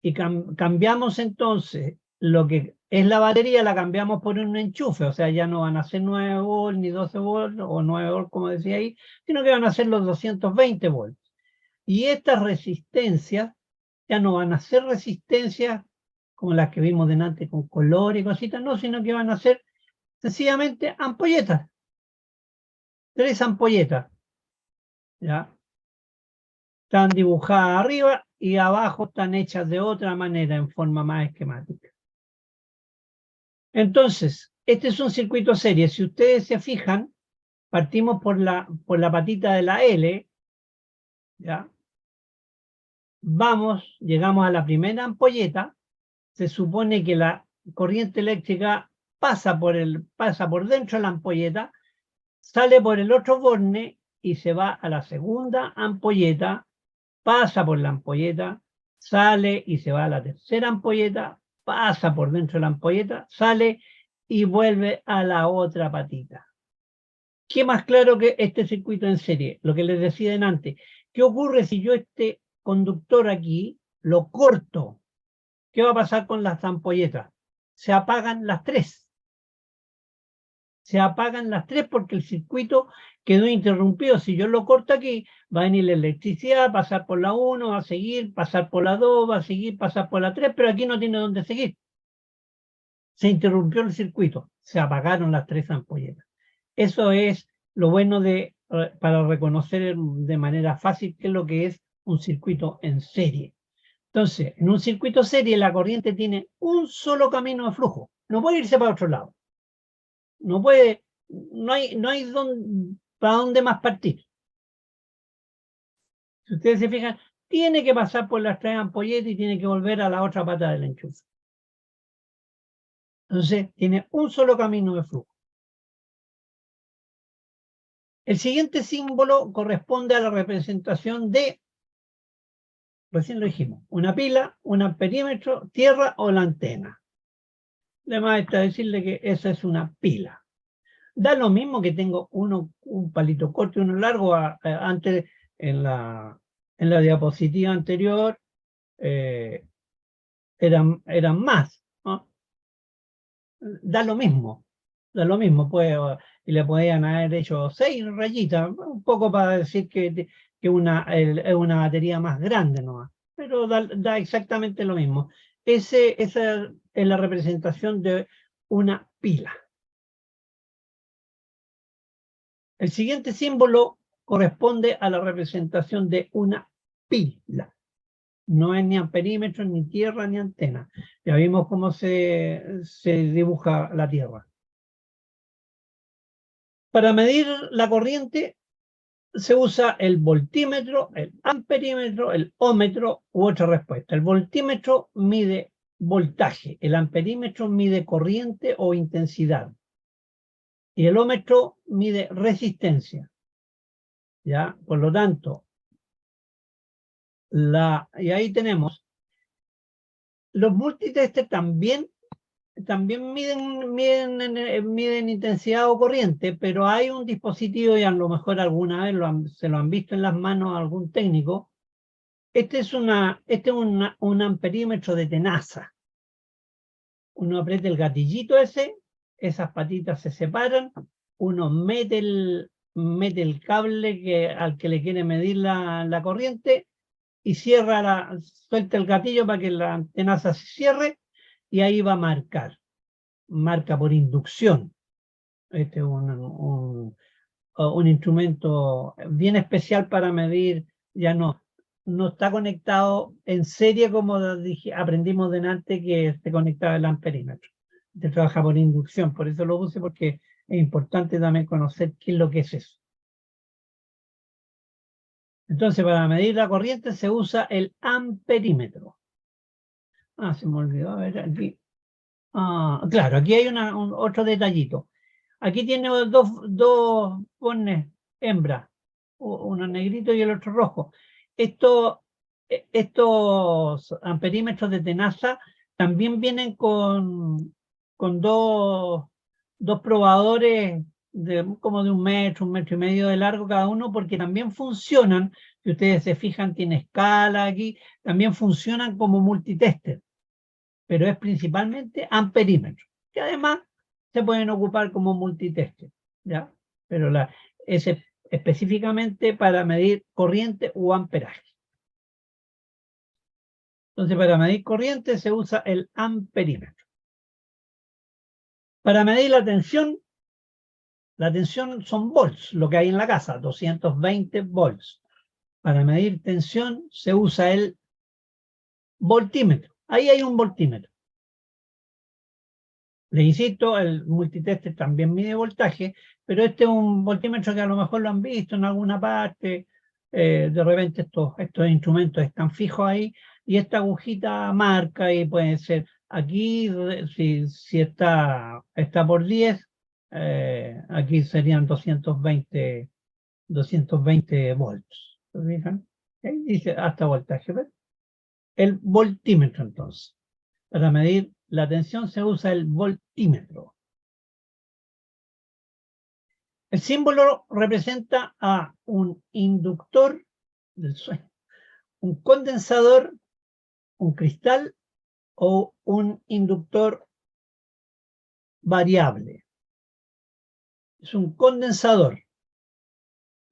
y cambiamos entonces lo que es la batería, la cambiamos por un enchufe, o sea, ya no van a ser 9 volts ni 12 volts o 9 volts como decía ahí, sino que van a ser los 220 volts. Y estas resistencias ya no van a ser resistencias como las que vimos delante con color y cositas, no, sino que van a ser sencillamente ampolletas. 3 ampolletas. ¿Ya? Están dibujadas arriba y abajo están hechas de otra manera, en forma más esquemática. Entonces, este es un circuito serie. Si ustedes se fijan, partimos por la patita de la L, ¿ya? Llegamos a la primera ampolleta, se supone que la corriente eléctrica pasa por dentro de la ampolleta, sale por el otro borne y se va a la segunda ampolleta, pasa por la ampolleta, sale y se va a la tercera ampolleta, pasa por dentro de la ampolleta, sale y vuelve a la otra patita. ¿Qué más claro que este circuito en serie? Lo que les decía antes. ¿Qué ocurre si yo este conductor aquí lo corto? ¿Qué va a pasar con las ampolletas? Se apagan las 3. Se apagan las 3 porque el circuito quedó interrumpido. Si yo lo corto aquí, va a venir la electricidad, pasar por la 1, va a seguir, pasar por la 2, va a seguir, pasar por la 3, pero aquí no tiene dónde seguir. Se interrumpió el circuito, se apagaron las 3 ampolletas. Eso es lo bueno para reconocer de manera fácil qué es lo que es un circuito en serie. Entonces, en un circuito serie la corriente tiene un solo camino de flujo. No puede irse para otro lado. No hay para dónde más partir. Si ustedes se fijan, tiene que pasar por las 3 ampolletas y tiene que volver a la otra pata del enchufe. Entonces, tiene un solo camino de flujo. El siguiente símbolo corresponde a la representación de, recién lo dijimos, una pila, un amperímetro, tierra o la antena. Además está decirle que esa es una pila. Da lo mismo que tengo un palito corto y uno largo. Antes, en la diapositiva anterior, eran más, ¿no? Da lo mismo, pues, y le podían haber hecho 6 rayitas, un poco para decir que es una batería más grande nomás, pero da exactamente lo mismo. Esa es la representación de una pila. El siguiente símbolo corresponde a la representación de una pila. No es ni amperímetro, ni tierra, ni antena. Ya vimos cómo se dibuja la tierra. Para medir la corriente se usa el voltímetro, el amperímetro, el ómetro u otra respuesta. El voltímetro mide voltaje, el amperímetro mide corriente o intensidad y el ómetro mide resistencia. ¿Ya? Por lo tanto, y ahí tenemos, los multitestes también miden intensidad o corriente, pero hay un dispositivo, y a lo mejor alguna vez se lo han visto en las manos a algún técnico. Este es un amperímetro de tenaza. Uno aprieta el gatillito ese, esas patitas se separan, uno mete el cable al que le quiere medir la corriente y suelta el gatillo para que la tenaza se cierre y ahí va a marcar. Marca por inducción. Este es un instrumento bien especial para medir, ya no está conectado en serie como aprendimos delante que se conectaba el amperímetro. Este trabaja por inducción, por eso lo puse porque es importante también conocer qué es lo que es eso. Entonces, para medir la corriente se usa el amperímetro. Se me olvidó, a ver, aquí. Claro, aquí hay otro detallito. Aquí tiene dos bones hembras, uno negrito y el otro rojo. Estos amperímetros de tenaza también vienen con dos probadores como de 1 metro, 1,5 metros de largo cada uno, porque también funcionan, si ustedes se fijan, tiene escala aquí, también funcionan como multitester, pero es principalmente amperímetro, que además se pueden ocupar como multitester, ¿ya? Pero es específicamente para medir corriente o amperaje. Entonces, para medir corriente se usa el amperímetro. Para medir la tensión son volts, lo que hay en la casa, 220 volts. Para medir tensión se usa el voltímetro. Ahí hay un voltímetro. Le insisto, el multitester también mide voltaje, pero este es un voltímetro que a lo mejor lo han visto en alguna parte. De repente estos instrumentos están fijos ahí y esta agujita marca y puede ser aquí, si está por 10, aquí serían 220 volts. ¿Se fijan? Ahí dice hasta voltaje. ¿Ves? El voltímetro entonces. Para medir la tensión se usa el voltímetro. El símbolo representa a un inductor del sueño, un condensador, un cristal o un inductor variable. Es un condensador.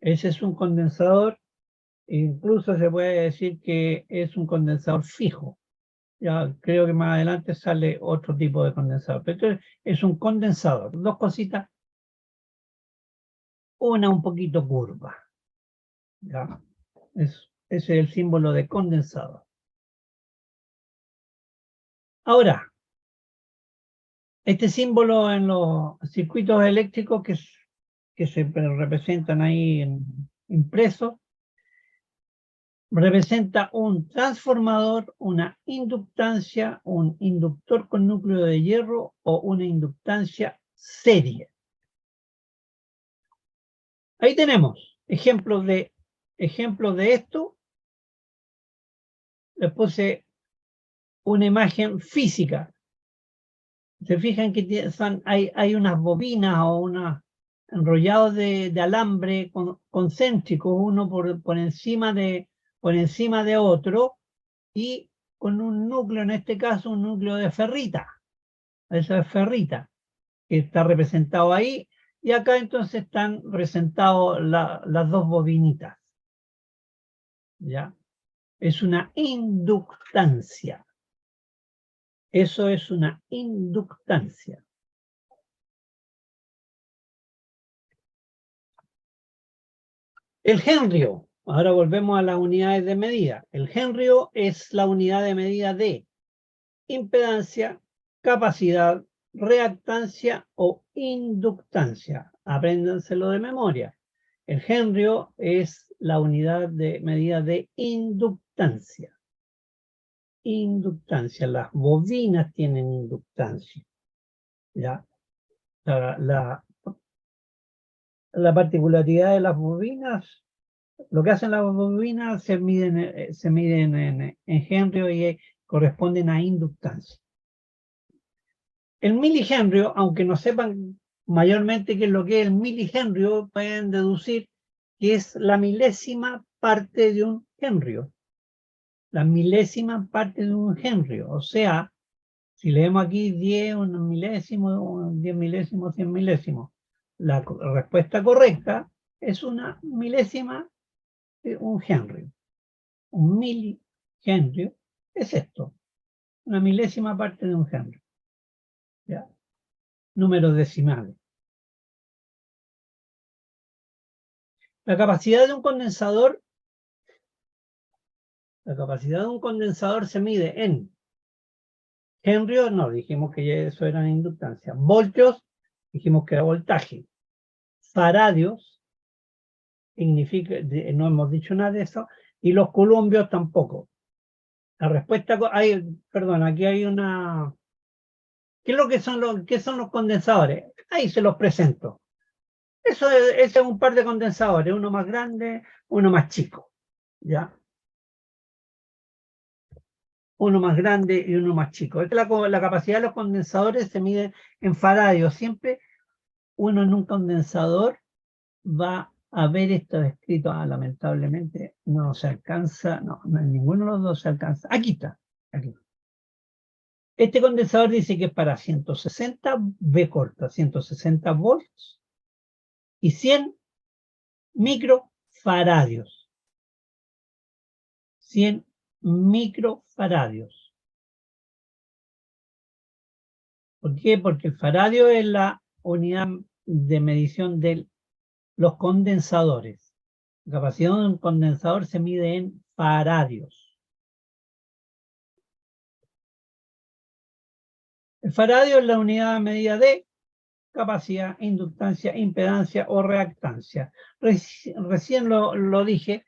Ese es un condensador, incluso se puede decir que es un condensador fijo. Ya creo que más adelante sale otro tipo de condensador. Pero esto es un condensador. Dos cositas. Una un poquito curva. ¿Ya? Ese es el símbolo de condensador. Ahora, este símbolo en los circuitos eléctricos que se representan ahí impresos, representa un transformador, una inductancia, un inductor con núcleo de hierro o una inductancia serie. Ahí tenemos ejemplos de esto. Les puse una imagen física. Se fijan que hay unas bobinas o unos enrollados de alambre concéntricos, uno por encima de otro, y con un núcleo, en este caso un núcleo de ferrita. Eso es ferrita, que está representado ahí, y acá entonces están representadas las dos bobinitas. ¿Ya? Es una inductancia. Eso es una inductancia. El henrio. Ahora volvemos a las unidades de medida. El henrio es la unidad de medida de impedancia, capacidad, reactancia o inductancia. Apréndanselo de memoria. El henrio es la unidad de medida de inductancia. Inductancia. Las bobinas tienen inductancia. ¿Ya? La particularidad de las bobinas, lo que hacen las bobinas se miden en henrio y corresponden a inductancia. El milihenrio, aunque no sepan mayormente qué es lo que es el milihenrio, pueden deducir que es la milésima parte de un henrio. La milésima parte de un henrio. O sea, si leemos aquí 10, un milésimo, 10 milésimos, 100 milésimos, la respuesta correcta es una milésima de un henrio. Un milihenrio es esto, una milésima parte de un henrio. ¿Ya? Números decimales. La capacidad de un condensador se mide en henrios, no, dijimos que eso era inductancia. Voltios, dijimos que era voltaje. Faradios, significa, no hemos dicho nada de eso, y los columbios tampoco. La respuesta, perdón, aquí hay una... ¿Qué son los condensadores? Ahí se los presento. Ese es un par de condensadores, uno más grande, uno más chico. ¿Ya? Uno más grande y uno más chico. La capacidad de los condensadores se mide en faradios. Siempre uno en un condensador va a ver esto escrito, lamentablemente no se alcanza, no, en ninguno de los dos se alcanza. Aquí está, aquí. Este condensador dice que es para 160 V corta, 160 volts y 100 microfaradios. 100 microfaradios. ¿Por qué? Porque el faradio es la unidad de medición de los condensadores. La capacidad de un condensador se mide en faradios. El faradio es la unidad de medida de capacidad, inductancia, impedancia o reactancia. Recién lo dije,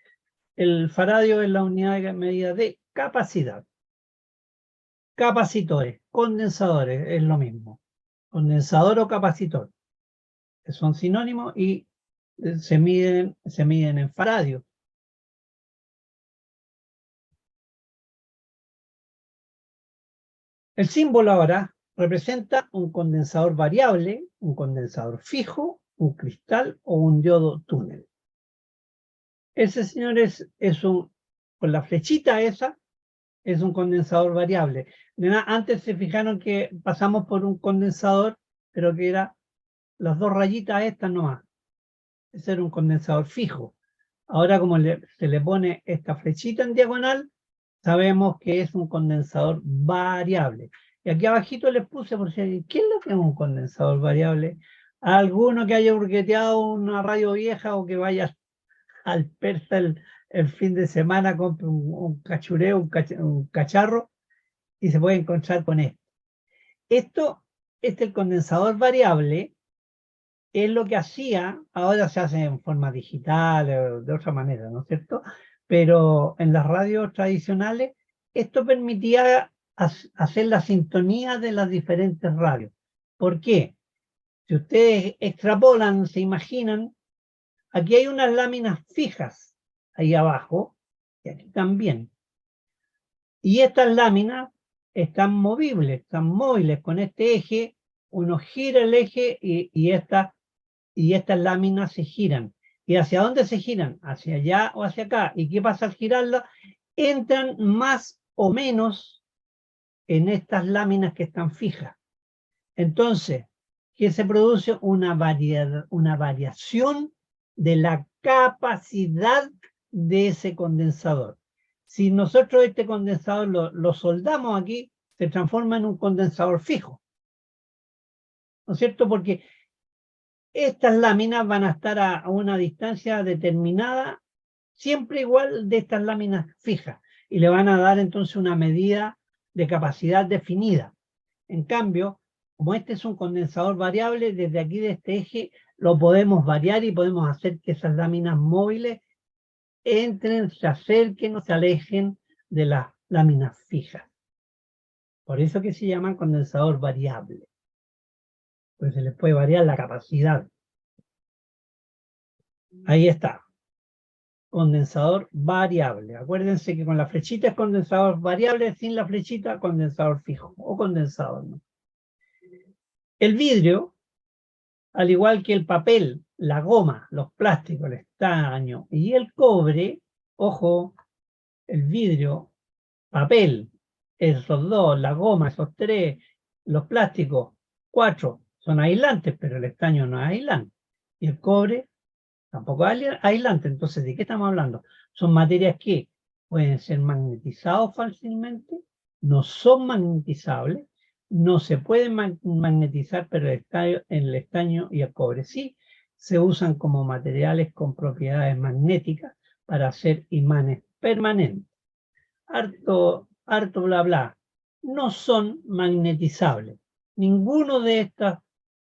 el faradio es la unidad de medida de capacidad. Capacitores, condensadores, es lo mismo. Condensador o capacitor, que son sinónimos y se miden en faradios. El símbolo ahora representa un condensador variable, un condensador fijo, un cristal o un diodo túnel. Ese, señores, con la flechita esa, es un condensador variable. Antes se fijaron que pasamos por un condensador, pero que era las dos rayitas estas nomás. Ese era un condensador fijo. Ahora, como se le pone esta flechita en diagonal, sabemos que es un condensador variable. Y aquí abajito les puse por si ¿qué es lo que es un condensador variable? Alguno que haya burgueteado una radio vieja o que vaya al Persa el fin de semana, compre un cachureo, un cacharro y se puede encontrar con esto. El condensador variable es lo que hacía, ahora se hace en forma digital, de otra manera, ¿no es cierto? Pero en las radios tradicionales, esto permitía hacer la sintonía de las diferentes radios. ¿Por qué? Si ustedes extrapolan, se imaginan, aquí hay unas láminas fijas ahí abajo, y aquí también. Y estas láminas están movibles, están móviles con este eje, uno gira el eje y estas láminas se giran. ¿Y hacia dónde se giran? Hacia allá o hacia acá. ¿Y qué pasa al girarla? Entran más o menos en estas láminas que están fijas. Entonces, ¿qué se produce? Una variación de la capacidad de ese condensador. Si nosotros este condensador lo soldamos aquí, se transforma en un condensador fijo. ¿No es cierto? Porque estas láminas van a estar a una distancia determinada, siempre igual de estas láminas fijas, y le van a dar entonces una medida de capacidad definida. En cambio, como este es un condensador variable, desde aquí de este eje lo podemos variar y podemos hacer que esas láminas móviles entren, se acerquen o se alejen de las láminas fijas. Por eso que se llama condensador variable. Pues se le puede variar la capacidad. Ahí está. Condensador variable. Acuérdense que con la flechita es condensador variable, sin la flechita condensador fijo o condensador, ¿no? El vidrio, al igual que el papel, la goma, los plásticos, el estaño y el cobre, ojo, el vidrio, papel, esos dos, la goma, esos tres, los plásticos, 4, son aislantes, pero el estaño no es aislante. Y el cobre tampoco es aislante. Entonces, ¿de qué estamos hablando? Son materias que pueden ser magnetizados fácilmente, no son magnetizables, no se pueden magnetizar, pero el estaño y el cobre sí se usan como materiales con propiedades magnéticas para hacer imanes permanentes. Harto bla bla. No son magnetizables. Ninguno de estas,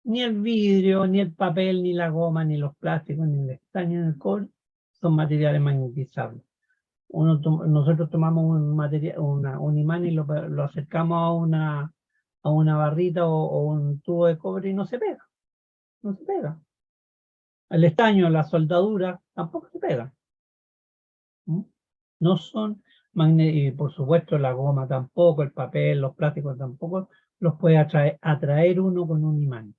ni el vidrio, ni el papel, ni la goma, ni los plásticos, ni el estaño, ni el cobre, son materiales magnetizables. Nosotros tomamos un imán y lo acercamos a una barrita o un tubo de cobre y no se pega. No se pega. El estaño, la soldadura, tampoco se pega. No son magnéticos, y por supuesto la goma tampoco, el papel, los plásticos tampoco los puede atraer uno con un imán.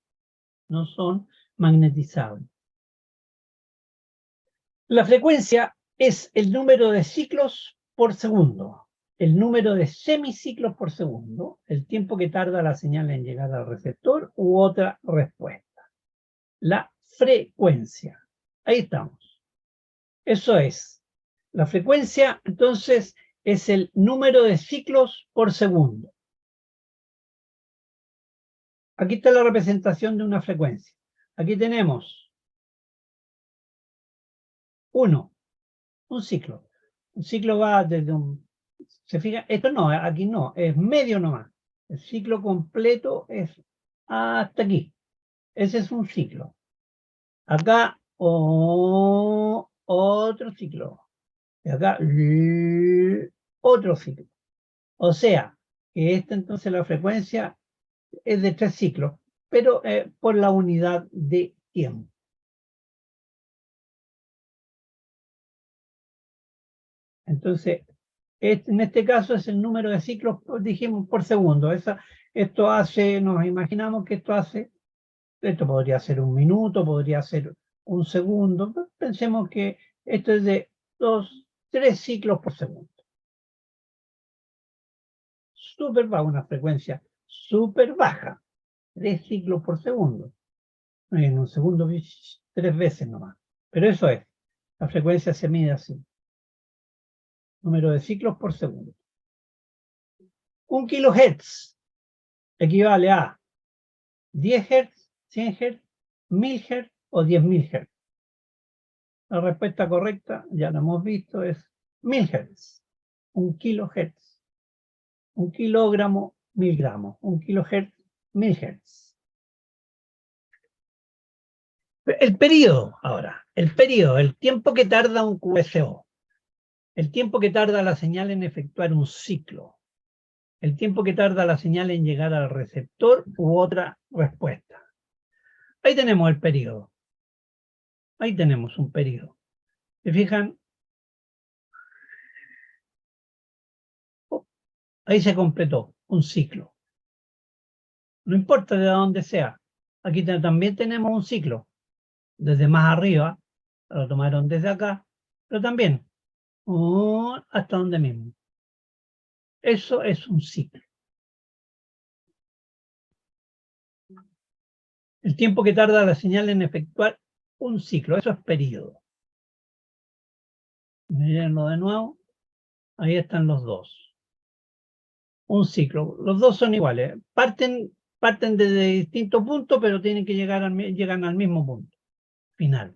No son magnetizables. La frecuencia es el número de ciclos por segundo, el número de semiciclos por segundo, el tiempo que tarda la señal en llegar al receptor u otra respuesta. La frecuencia. Ahí estamos. Eso es. La frecuencia, entonces, es el número de ciclos por segundo. Aquí está la representación de una frecuencia. Aquí tenemos 1, un ciclo. Un ciclo va desde un... ¿Se fija? Esto no, aquí no, es medio nomás. El ciclo completo es hasta aquí. Ese es un ciclo. Acá, otro ciclo. Y acá, otro ciclo. O sea, que esta entonces la frecuencia es de 3 ciclos, pero por la unidad de tiempo. Entonces, en este caso es el número de ciclos, dijimos, por segundo. Esto hace, nos imaginamos que esto podría ser un minuto, podría ser un segundo. Pensemos que esto es de 3 ciclos por segundo. Súper baja, una frecuencia súper baja. 3 ciclos por segundo. En un segundo 3 veces nomás. Pero eso es. La frecuencia se mide así. Número de ciclos por segundo. 1 kilohertz equivale a 10 Hz, 100 Hz, 1000 Hz o 10.000 Hz. La respuesta correcta, ya la hemos visto, es 1000 Hz. 1 kilohertz. 1 kilogramo, 1000 gramos. 1 kilohertz, 1000 Hz. El periodo, ahora. El periodo, el tiempo que tarda un QSO. El tiempo que tarda la señal en efectuar un ciclo. El tiempo que tarda la señal en llegar al receptor u otra respuesta. Ahí tenemos el periodo. Ahí tenemos un periodo. ¿Se fijan? Ahí se completó un ciclo. No importa de dónde sea. Aquí también tenemos un ciclo. Desde más arriba, lo tomaron desde acá, pero también hasta donde mismo. Eso es un ciclo. El tiempo que tarda la señal en efectuar un ciclo, eso es periodo. Mírenlo de nuevo. Ahí están los dos. Un ciclo. Los dos son iguales. Parten desde distintos puntos, pero tienen que llegan al mismo punto final.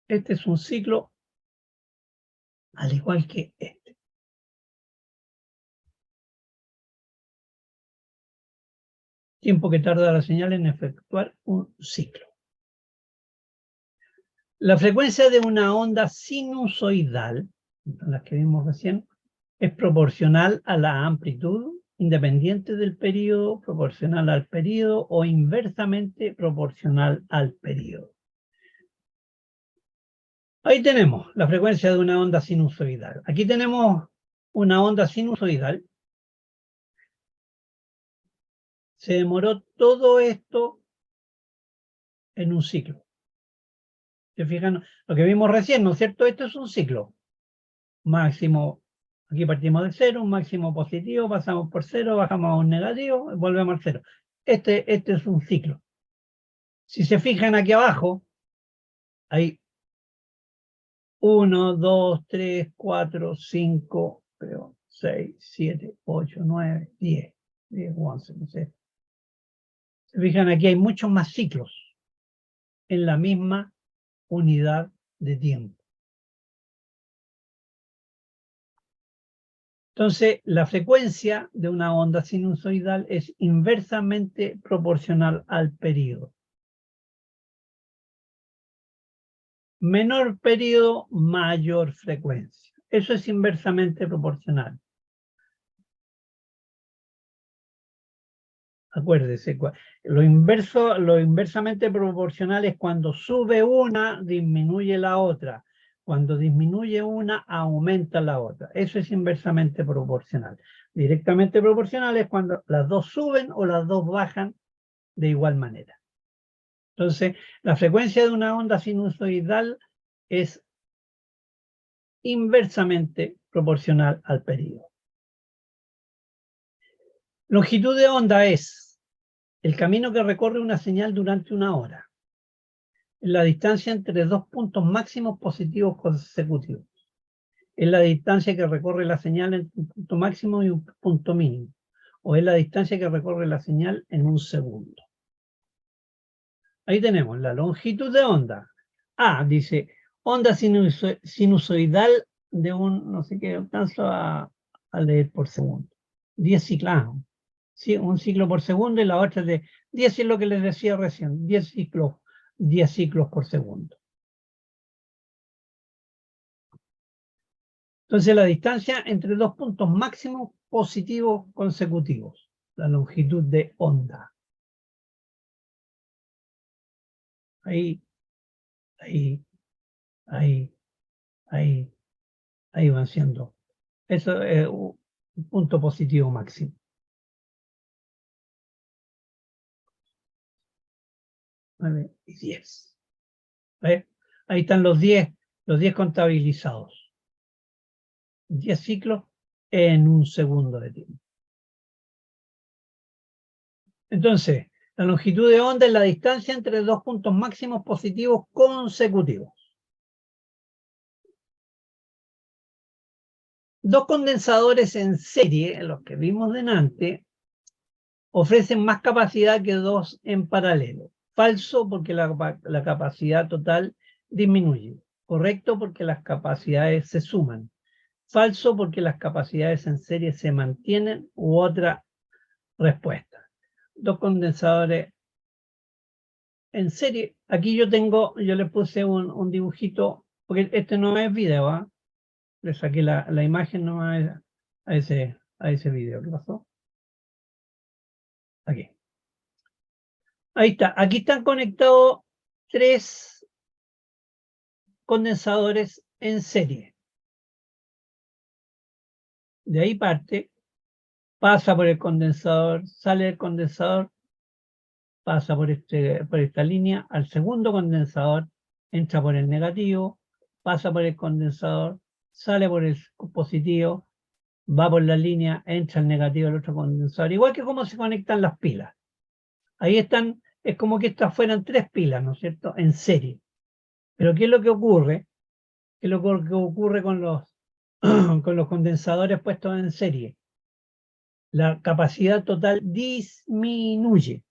Este es un ciclo al igual que este. Tiempo que tarda la señal en efectuar un ciclo. La frecuencia de una onda sinusoidal, las que vimos recién, es proporcional a la amplitud, independiente del periodo, proporcional al periodo o inversamente proporcional al periodo. Ahí tenemos la frecuencia de una onda sinusoidal. Aquí tenemos una onda sinusoidal. Se demoró todo esto en un ciclo. ¿Se fijan? Lo que vimos recién, ¿no es cierto? Esto es un ciclo. Máximo, aquí partimos de cero, un máximo positivo, pasamos por cero, bajamos a un negativo, volvemos al cero. Este es un ciclo. Si se fijan aquí abajo, hay 1, 2, 3, 4, 5, 6, 7, 8, 9, 10, 11, no sé. Se fijan aquí hay muchos más ciclos en la misma unidad de tiempo. Entonces, la frecuencia de una onda sinusoidal es inversamente proporcional al periodo. Menor periodo, mayor frecuencia. Eso es inversamente proporcional. Acuérdese, lo inversamente proporcional es cuando sube una, disminuye la otra. Cuando disminuye una, aumenta la otra. Eso es inversamente proporcional. Directamente proporcional es cuando las dos suben o las dos bajan de igual manera. Entonces, la frecuencia de una onda sinusoidal es inversamente proporcional al periodo. Longitud de onda es el camino que recorre una señal durante una hora, en la distancia entre dos puntos máximos positivos consecutivos. Es la distancia que recorre la señal entre un punto máximo y un punto mínimo, o es la distancia que recorre la señal en un segundo. Ahí tenemos la longitud de onda. Dice, onda sinusoidal de un, no sé qué, alcanzo a leer por segundo. 10 ciclos. Sí, un ciclo por segundo y la otra de 10 es lo que les decía recién, 10 ciclos por segundo. Entonces la distancia entre dos puntos máximos positivos consecutivos, la longitud de onda. Ahí van siendo. Eso es un punto positivo máximo. 9 y 10. Ahí están los 10 contabilizados. 10 ciclos en un segundo de tiempo. Entonces, la longitud de onda es la distancia entre dos puntos máximos positivos consecutivos. Dos condensadores en serie, los que vimos delante, ofrecen más capacidad que dos en paralelo. Falso porque la capacidad total disminuye. Correcto porque las capacidades se suman. Falso porque las capacidades en serie se mantienen, u otra respuesta. Dos condensadores en serie. Aquí yo le puse un dibujito, porque este no es video, ¿eh? Le saqué la imagen nomás a ese video. ¿Qué pasó? Aquí. Ahí está. Aquí están conectados 3 condensadores en serie. De ahí parte, pasa por el condensador, sale del condensador, pasa por esta línea al segundo condensador, entra por el negativo, pasa por el condensador, sale por el positivo, va por la línea, entra el negativo del otro condensador, igual que cómo se conectan las pilas. Ahí están, es como que estas fueran 3 pilas, ¿no es cierto?, en serie. Pero ¿qué es lo que ocurre? ¿Qué es lo que ocurre con los, con los condensadores puestos en serie? La capacidad total disminuye.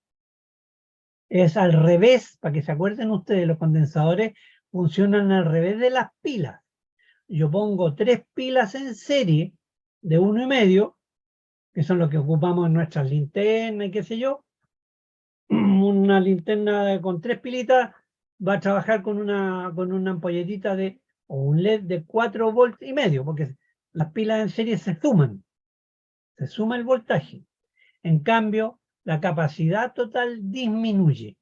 Es al revés, para que se acuerden ustedes, los condensadores funcionan al revés de las pilas. Yo pongo 3 pilas en serie de 1,5, que son los que ocupamos en nuestras linternas y qué sé yo. Una linterna con 3 pilitas va a trabajar con una ampolletita o un LED de 4,5 volts, porque las pilas en serie se suma el voltaje. En cambio, la capacidad total disminuye.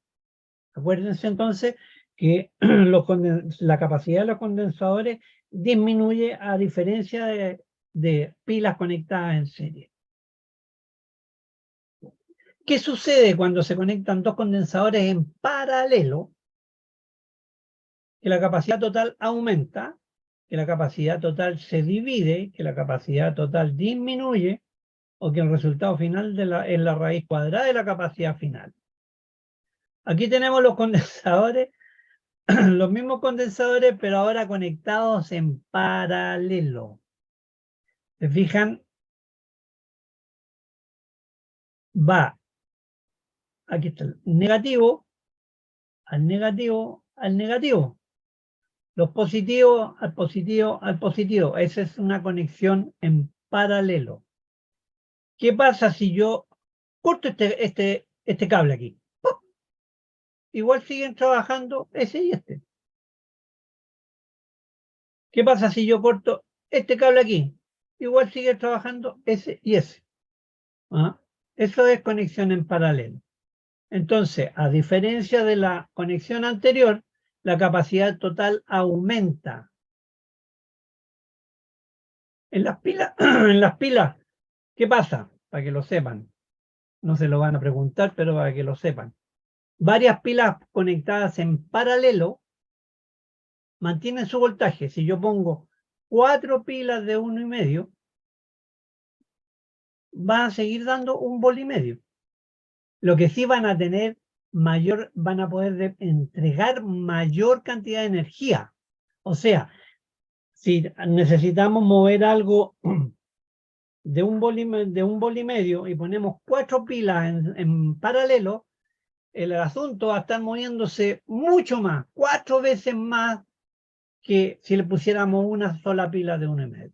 Acuérdense entonces que la capacidad de los condensadores disminuye a diferencia de pilas conectadas en serie. ¿Qué sucede cuando se conectan 2 condensadores en paralelo? Que la capacidad total aumenta, que la capacidad total se divide, que la capacidad total disminuye, o que el resultado final es la raíz cuadrada de la capacidad final. Aquí tenemos los condensadores, los mismos condensadores, pero ahora conectados en paralelo. ¿Se fijan? Va, aquí está el negativo, al negativo, al negativo. Los positivos al positivo, al positivo. Esa es una conexión en paralelo. ¿Qué pasa si yo corto este cable aquí? ¡Pum! Igual siguen trabajando ese y este. ¿Qué pasa si yo corto este cable aquí? Igual sigue trabajando ese y ese. ¿Ah? Eso es conexión en paralelo. Entonces, a diferencia de la conexión anterior, la capacidad total aumenta. En las pilas, ¿qué pasa? Para que lo sepan. No se lo van a preguntar, pero para que lo sepan. Varias pilas conectadas en paralelo mantienen su voltaje. Si yo pongo 4 pilas de 1,5, van a seguir dando 1,5 volts. Lo que sí van a tener van a poder entregar mayor cantidad de energía. O sea, si necesitamos mover algo de 1,5 volts y ponemos 4 pilas en paralelo, el asunto va a estar moviéndose mucho más, 4 veces más que si le pusiéramos una sola pila de 1,5.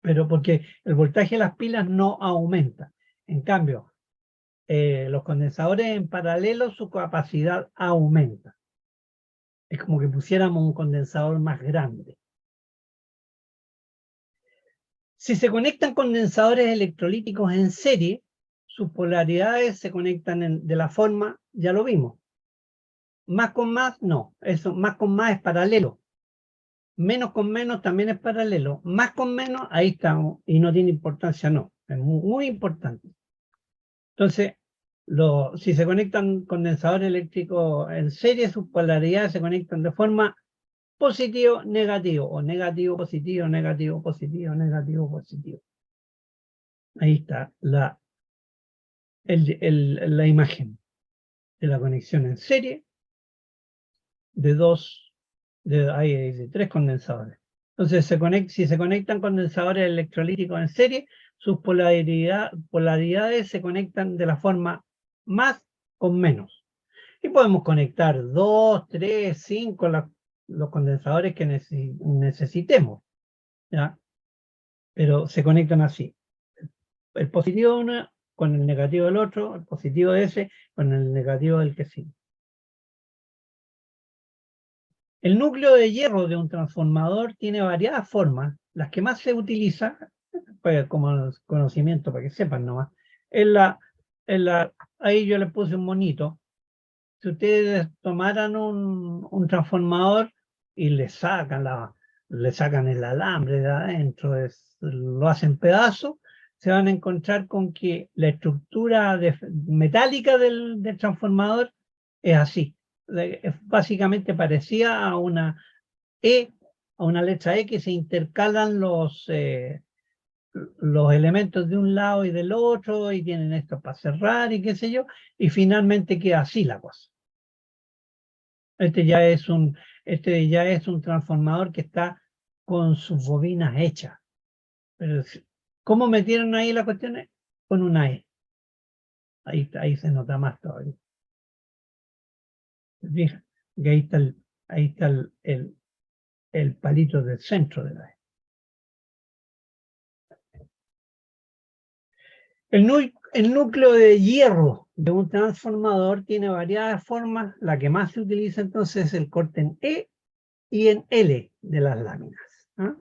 Pero porque el voltaje de las pilas no aumenta. En cambio, los condensadores en paralelo, su capacidad aumenta. Es como que pusiéramos un condensador más grande. Si se conectan condensadores electrolíticos en serie, sus polaridades se conectan de la forma, ya lo vimos. Más con más, no. Eso, más con más es paralelo. Menos con menos también es paralelo. Más con menos, ahí estamos. Y no tiene importancia, no. Es muy importante. Entonces, si se conectan condensadores eléctricos en serie, sus polaridades se conectan de forma positivo, negativo, o negativo, positivo, negativo, positivo, negativo, positivo. Ahí está la imagen de la conexión en serie de 3 condensadores. Entonces, si se conectan condensadores electrolíticos en serie, sus polaridades se conectan de la forma más con menos. Y podemos conectar 2, 3, 5, los condensadores que necesitemos, ¿ya? Pero se conectan así. El positivo de uno con el negativo del otro, el positivo de ese con el negativo del que sigue. El núcleo de hierro de un transformador tiene variadas formas. Las que más se utilizan, pues, como conocimiento para que sepan nomás, ahí yo le puse un monito. Si ustedes tomaran un transformador y le sacan el alambre de adentro, lo hacen pedazos, se van a encontrar con que la estructura metálica del transformador es así. Es básicamente parecía a una E, a una letra X, se intercalan los elementos de un lado y del otro, y tienen esto para cerrar y qué sé yo, y finalmente queda así la cosa. Este ya es un transformador que está con sus bobinas hechas. Pero, ¿cómo metieron ahí las cuestiones? Con una E. Ahí se nota más todavía. Fíjate, que ahí está el palito del centro de la E. El núcleo de hierro de un transformador tiene variadas formas. La que más se utiliza entonces es el corte en E y en L de las láminas. ¿Ah?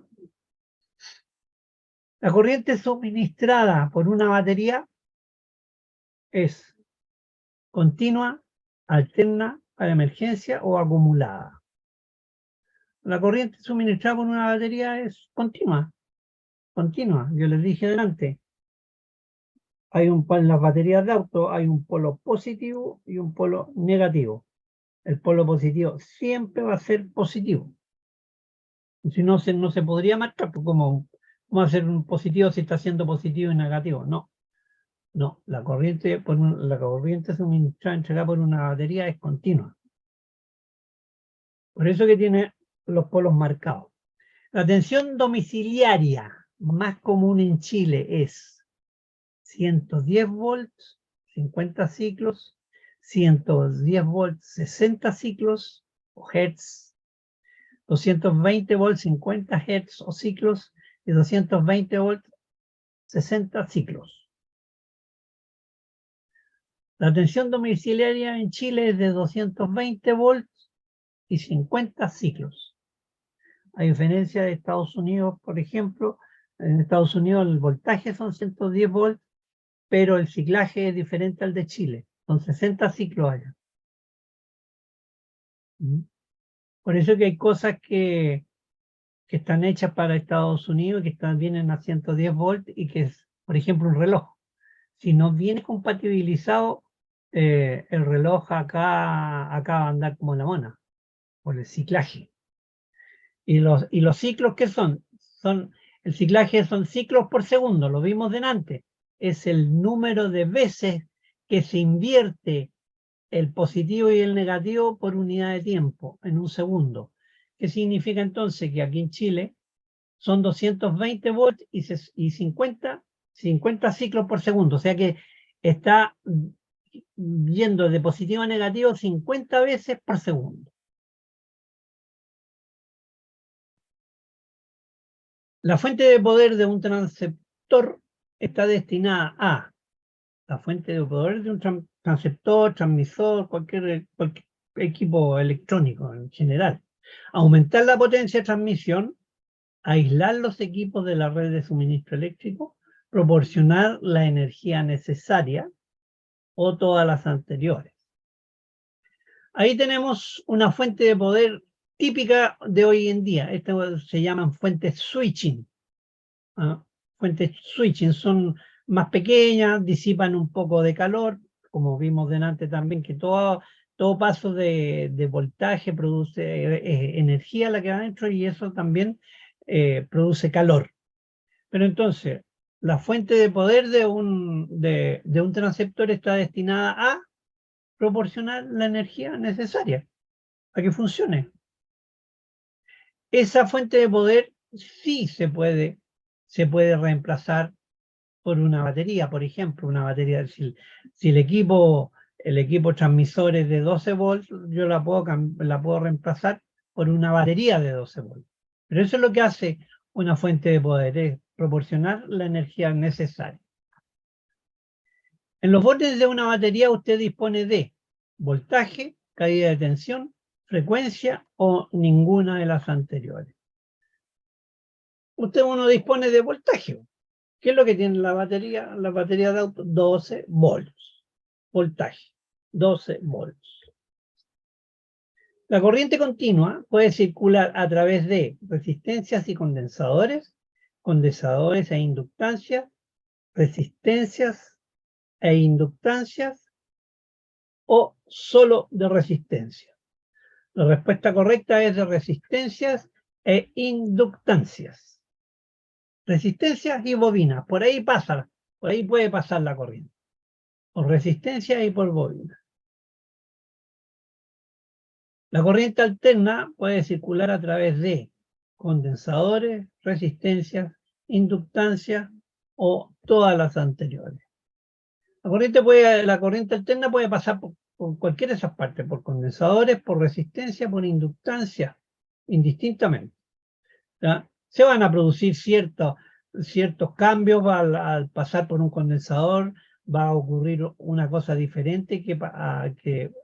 La corriente suministrada por una batería es continua, alterna, para emergencia o acumulada. La corriente suministrada por una batería es continua. Yo les dije adelante. En las baterías de auto hay un polo positivo y un polo negativo. El polo positivo siempre va a ser positivo. Si no, no se podría marcar, pues, ¿cómo hacer un positivo si está siendo positivo y negativo? No, la corriente suministrada entregada por una batería es continua. Por eso que tiene los polos marcados. La tensión domiciliaria más común en Chile es 110 volts, 50 ciclos, 110 volts, 60 ciclos o hertz, 220 volts, 50 hertz o ciclos, y 220 volts, 60 ciclos. La tensión domiciliaria en Chile es de 220 volts y 50 ciclos. A diferencia de Estados Unidos, por ejemplo, en Estados Unidos el voltaje son 110 volts, pero el ciclaje es diferente al de Chile. Son 60 ciclos allá. Por eso que hay cosas que están hechas para Estados Unidos, que vienen a 110 volts y que es, por ejemplo, un reloj. Si no viene compatibilizado, el reloj acá va a andar como la mona, por el ciclaje. Y los ciclos, ¿qué son? El ciclaje son ciclos por segundo, lo vimos delante. Es el número de veces que se invierte el positivo y el negativo por unidad de tiempo, en un segundo. ¿Qué significa entonces? Que aquí en Chile son 220 volts y 50 ciclos por segundo. O sea que está yendo de positivo a negativo 50 veces por segundo. La fuente de poder de un transceptor está destinada a la fuente de poder de un transceptor, transmisor, cualquier equipo electrónico en general. Aumentar la potencia de transmisión, aislar los equipos de la red de suministro eléctrico, proporcionar la energía necesaria o todas las anteriores. Ahí tenemos una fuente de poder típica de hoy en día. Estas se llaman fuentes switching. Fuentes switching son más pequeñas, disipan un poco de calor, como vimos delante también, que todo paso de voltaje produce energía la que va adentro, y eso también produce calor. Pero entonces, la fuente de poder de un transceptor está destinada a proporcionar la energía necesaria para que funcione. Esa fuente de poder sí se puede reemplazar por una batería, por ejemplo, una batería. Si el equipo transmisor es de 12 volts, yo la puedo reemplazar por una batería de 12 volts. Pero eso es lo que hace una fuente de poder, es proporcionar la energía necesaria. En los bordes de una batería usted dispone de voltaje, caída de tensión, frecuencia o ninguna de las anteriores. Uno dispone de voltaje. ¿Qué es lo que tiene la batería? La batería de auto, 12 volts. Voltaje, 12 volts. La corriente continua puede circular a través de resistencias y condensadores e inductancias, resistencias e inductancias, o solo de resistencia. La respuesta correcta es de resistencias e inductancias. Resistencias y bobinas, por ahí pasa, por ahí puede pasar la corriente. Por resistencia y por bobina. La corriente alterna puede circular a través de condensadores, resistencias, inductancias o todas las anteriores. La corriente alterna puede pasar por cualquiera de esas partes, por condensadores, por resistencia, por inductancia, indistintamente. ¿Ya? Se van a producir ciertos cambios al pasar por un condensador, va a ocurrir una cosa diferente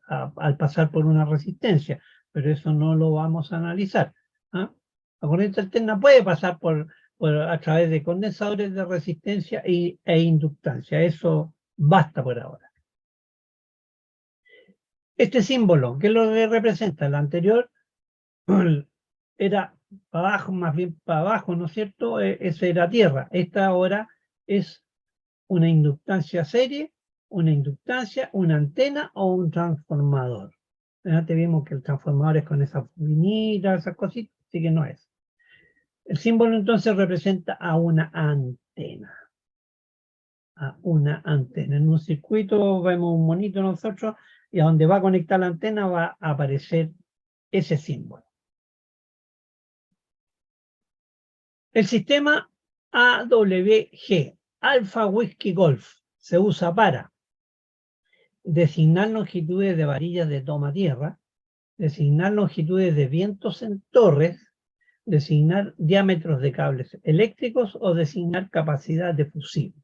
al pasar por una resistencia, pero eso no lo vamos a analizar. ¿Ah? La corriente alterna puede pasar a través de condensadores de resistencia e inductancia, eso basta por ahora. Este símbolo, ¿qué es lo que representa? El anterior era para abajo, más bien para abajo, ¿no es cierto? Esa era tierra. Esta ahora es una inductancia serie, una inductancia, una antena o un transformador. Antes vimos que el transformador es con esas bobinitas, esas cositas, así que no es. El símbolo entonces representa a una antena. A una antena. En un circuito vemos un monito nosotros y a donde va a conectar la antena va a aparecer ese símbolo. El sistema AWG, Alpha Whiskey Golf, se usa para designar longitudes de varillas de toma tierra, designar longitudes de vientos en torres, designar diámetros de cables eléctricos o designar capacidad de fusible.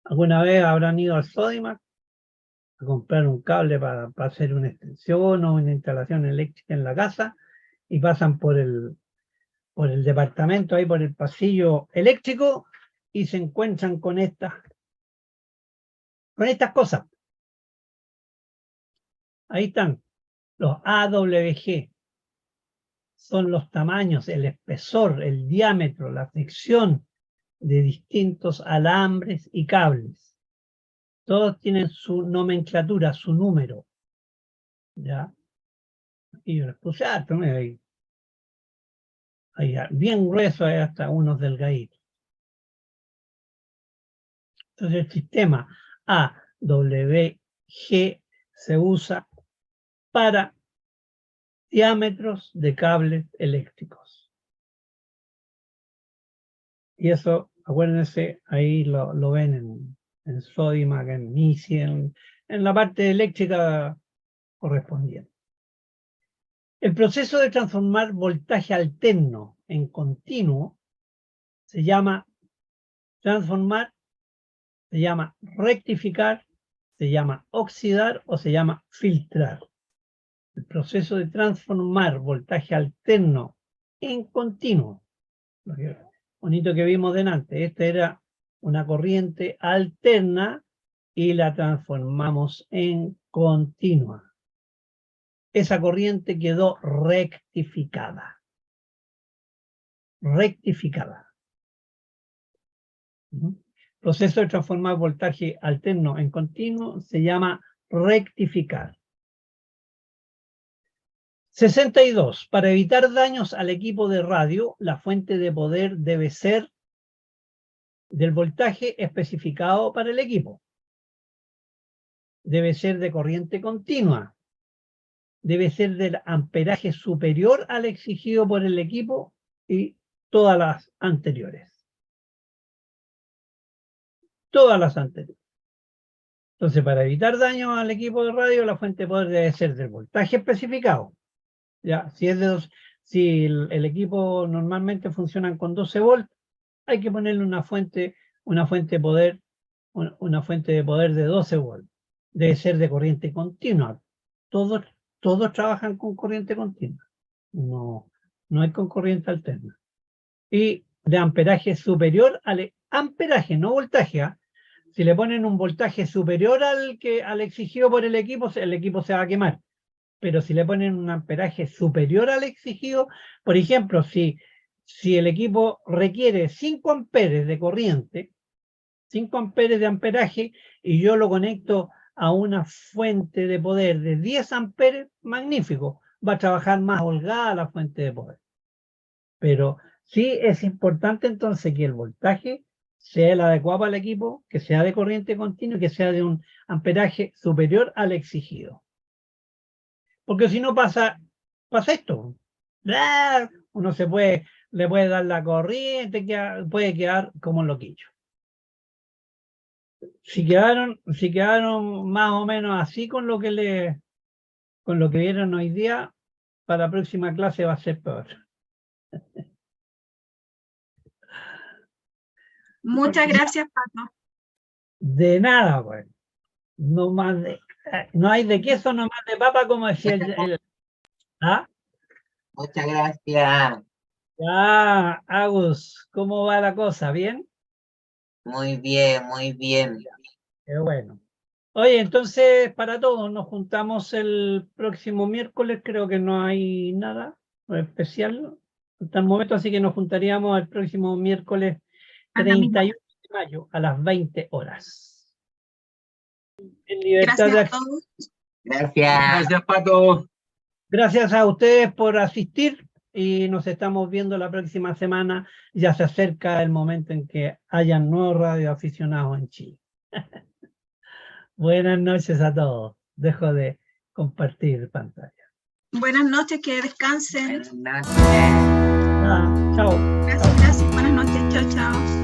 ¿Alguna vez habrán ido al Sodimac a comprar un cable para hacer una extensión o una instalación eléctrica en la casa y pasan por el departamento, ahí por el pasillo eléctrico y se encuentran con estas cosas? Ahí están los AWG. Son los tamaños, el espesor, el diámetro, la fricción de distintos alambres y cables. Todos tienen su nomenclatura, su número. ¿Ya? Y yo les puse harto, ¿no? Ahí, bien grueso, hay hasta unos delgaditos. Entonces el sistema AWG se usa para diámetros de cables eléctricos. Y eso, acuérdense, ahí lo ven en Sodimac, en MISI, en la parte eléctrica correspondiente. El proceso de transformar voltaje alterno en continuo se llama transformar, se llama rectificar, se llama oxidar o se llama filtrar. El proceso de transformar voltaje alterno en continuo. Lo bonito que vimos delante, esta era una corriente alterna y la transformamos en continua. Esa corriente quedó rectificada. Rectificada. Proceso de transformar voltaje alterno en continuo se llama rectificar. 62. Para evitar daños al equipo de radio, la fuente de poder debe ser del voltaje especificado para el equipo. Debe ser de corriente continua. Debe ser del amperaje superior al exigido por el equipo y todas las anteriores. Todas las anteriores. Entonces, para evitar daños al equipo de radio, la fuente de poder debe ser del voltaje especificado. Ya, si el equipo normalmente funciona con 12 volts, hay que ponerle una fuente de poder de 12 volts. Debe ser de corriente continua. Todos trabajan con corriente continua. No hay con corriente alterna. Y de amperaje superior al amperaje, no voltaje. Si le ponen un voltaje superior al exigido por el equipo se va a quemar. Pero si le ponen un amperaje superior al exigido, por ejemplo, si el equipo requiere 5 amperes de corriente, 5 amperes de amperaje, y yo lo conecto a una fuente de poder de 10 amperes, magnífico, va a trabajar más holgada la fuente de poder. pero sí es importante entonces que el voltaje sea el adecuado para el equipo, que sea de corriente continua y que sea de un amperaje superior al exigido. Porque si no pasa esto. ¡Ah! Uno le puede dar la corriente, puede quedar como loquillo. Si quedaron más o menos así con lo que vieron hoy día, para la próxima clase va a ser peor. Muchas gracias, Pato. De nada, pues. No hay de queso, no más de papa, como decía ¿ah? Muchas gracias. Ah, Agus, ¿cómo va la cosa? ¿Bien? Muy bien, muy bien. Qué bueno. Oye, entonces, para todos, nos juntamos el próximo miércoles, creo que no hay nada especial hasta el momento, así que nos juntaríamos el próximo miércoles 31 de mayo a las 20 horas. En libertad Gracias a todos. Gracias. Gracias, Pato. Gracias a ustedes por asistir y nos estamos viendo la próxima semana. Ya se acerca el momento en que hayan nuevos radioaficionados en Chile. Buenas noches a todos. Dejo de compartir pantalla. Buenas noches, que descansen. Buenas noches. Chao. Gracias, buenas noches, chao, chao.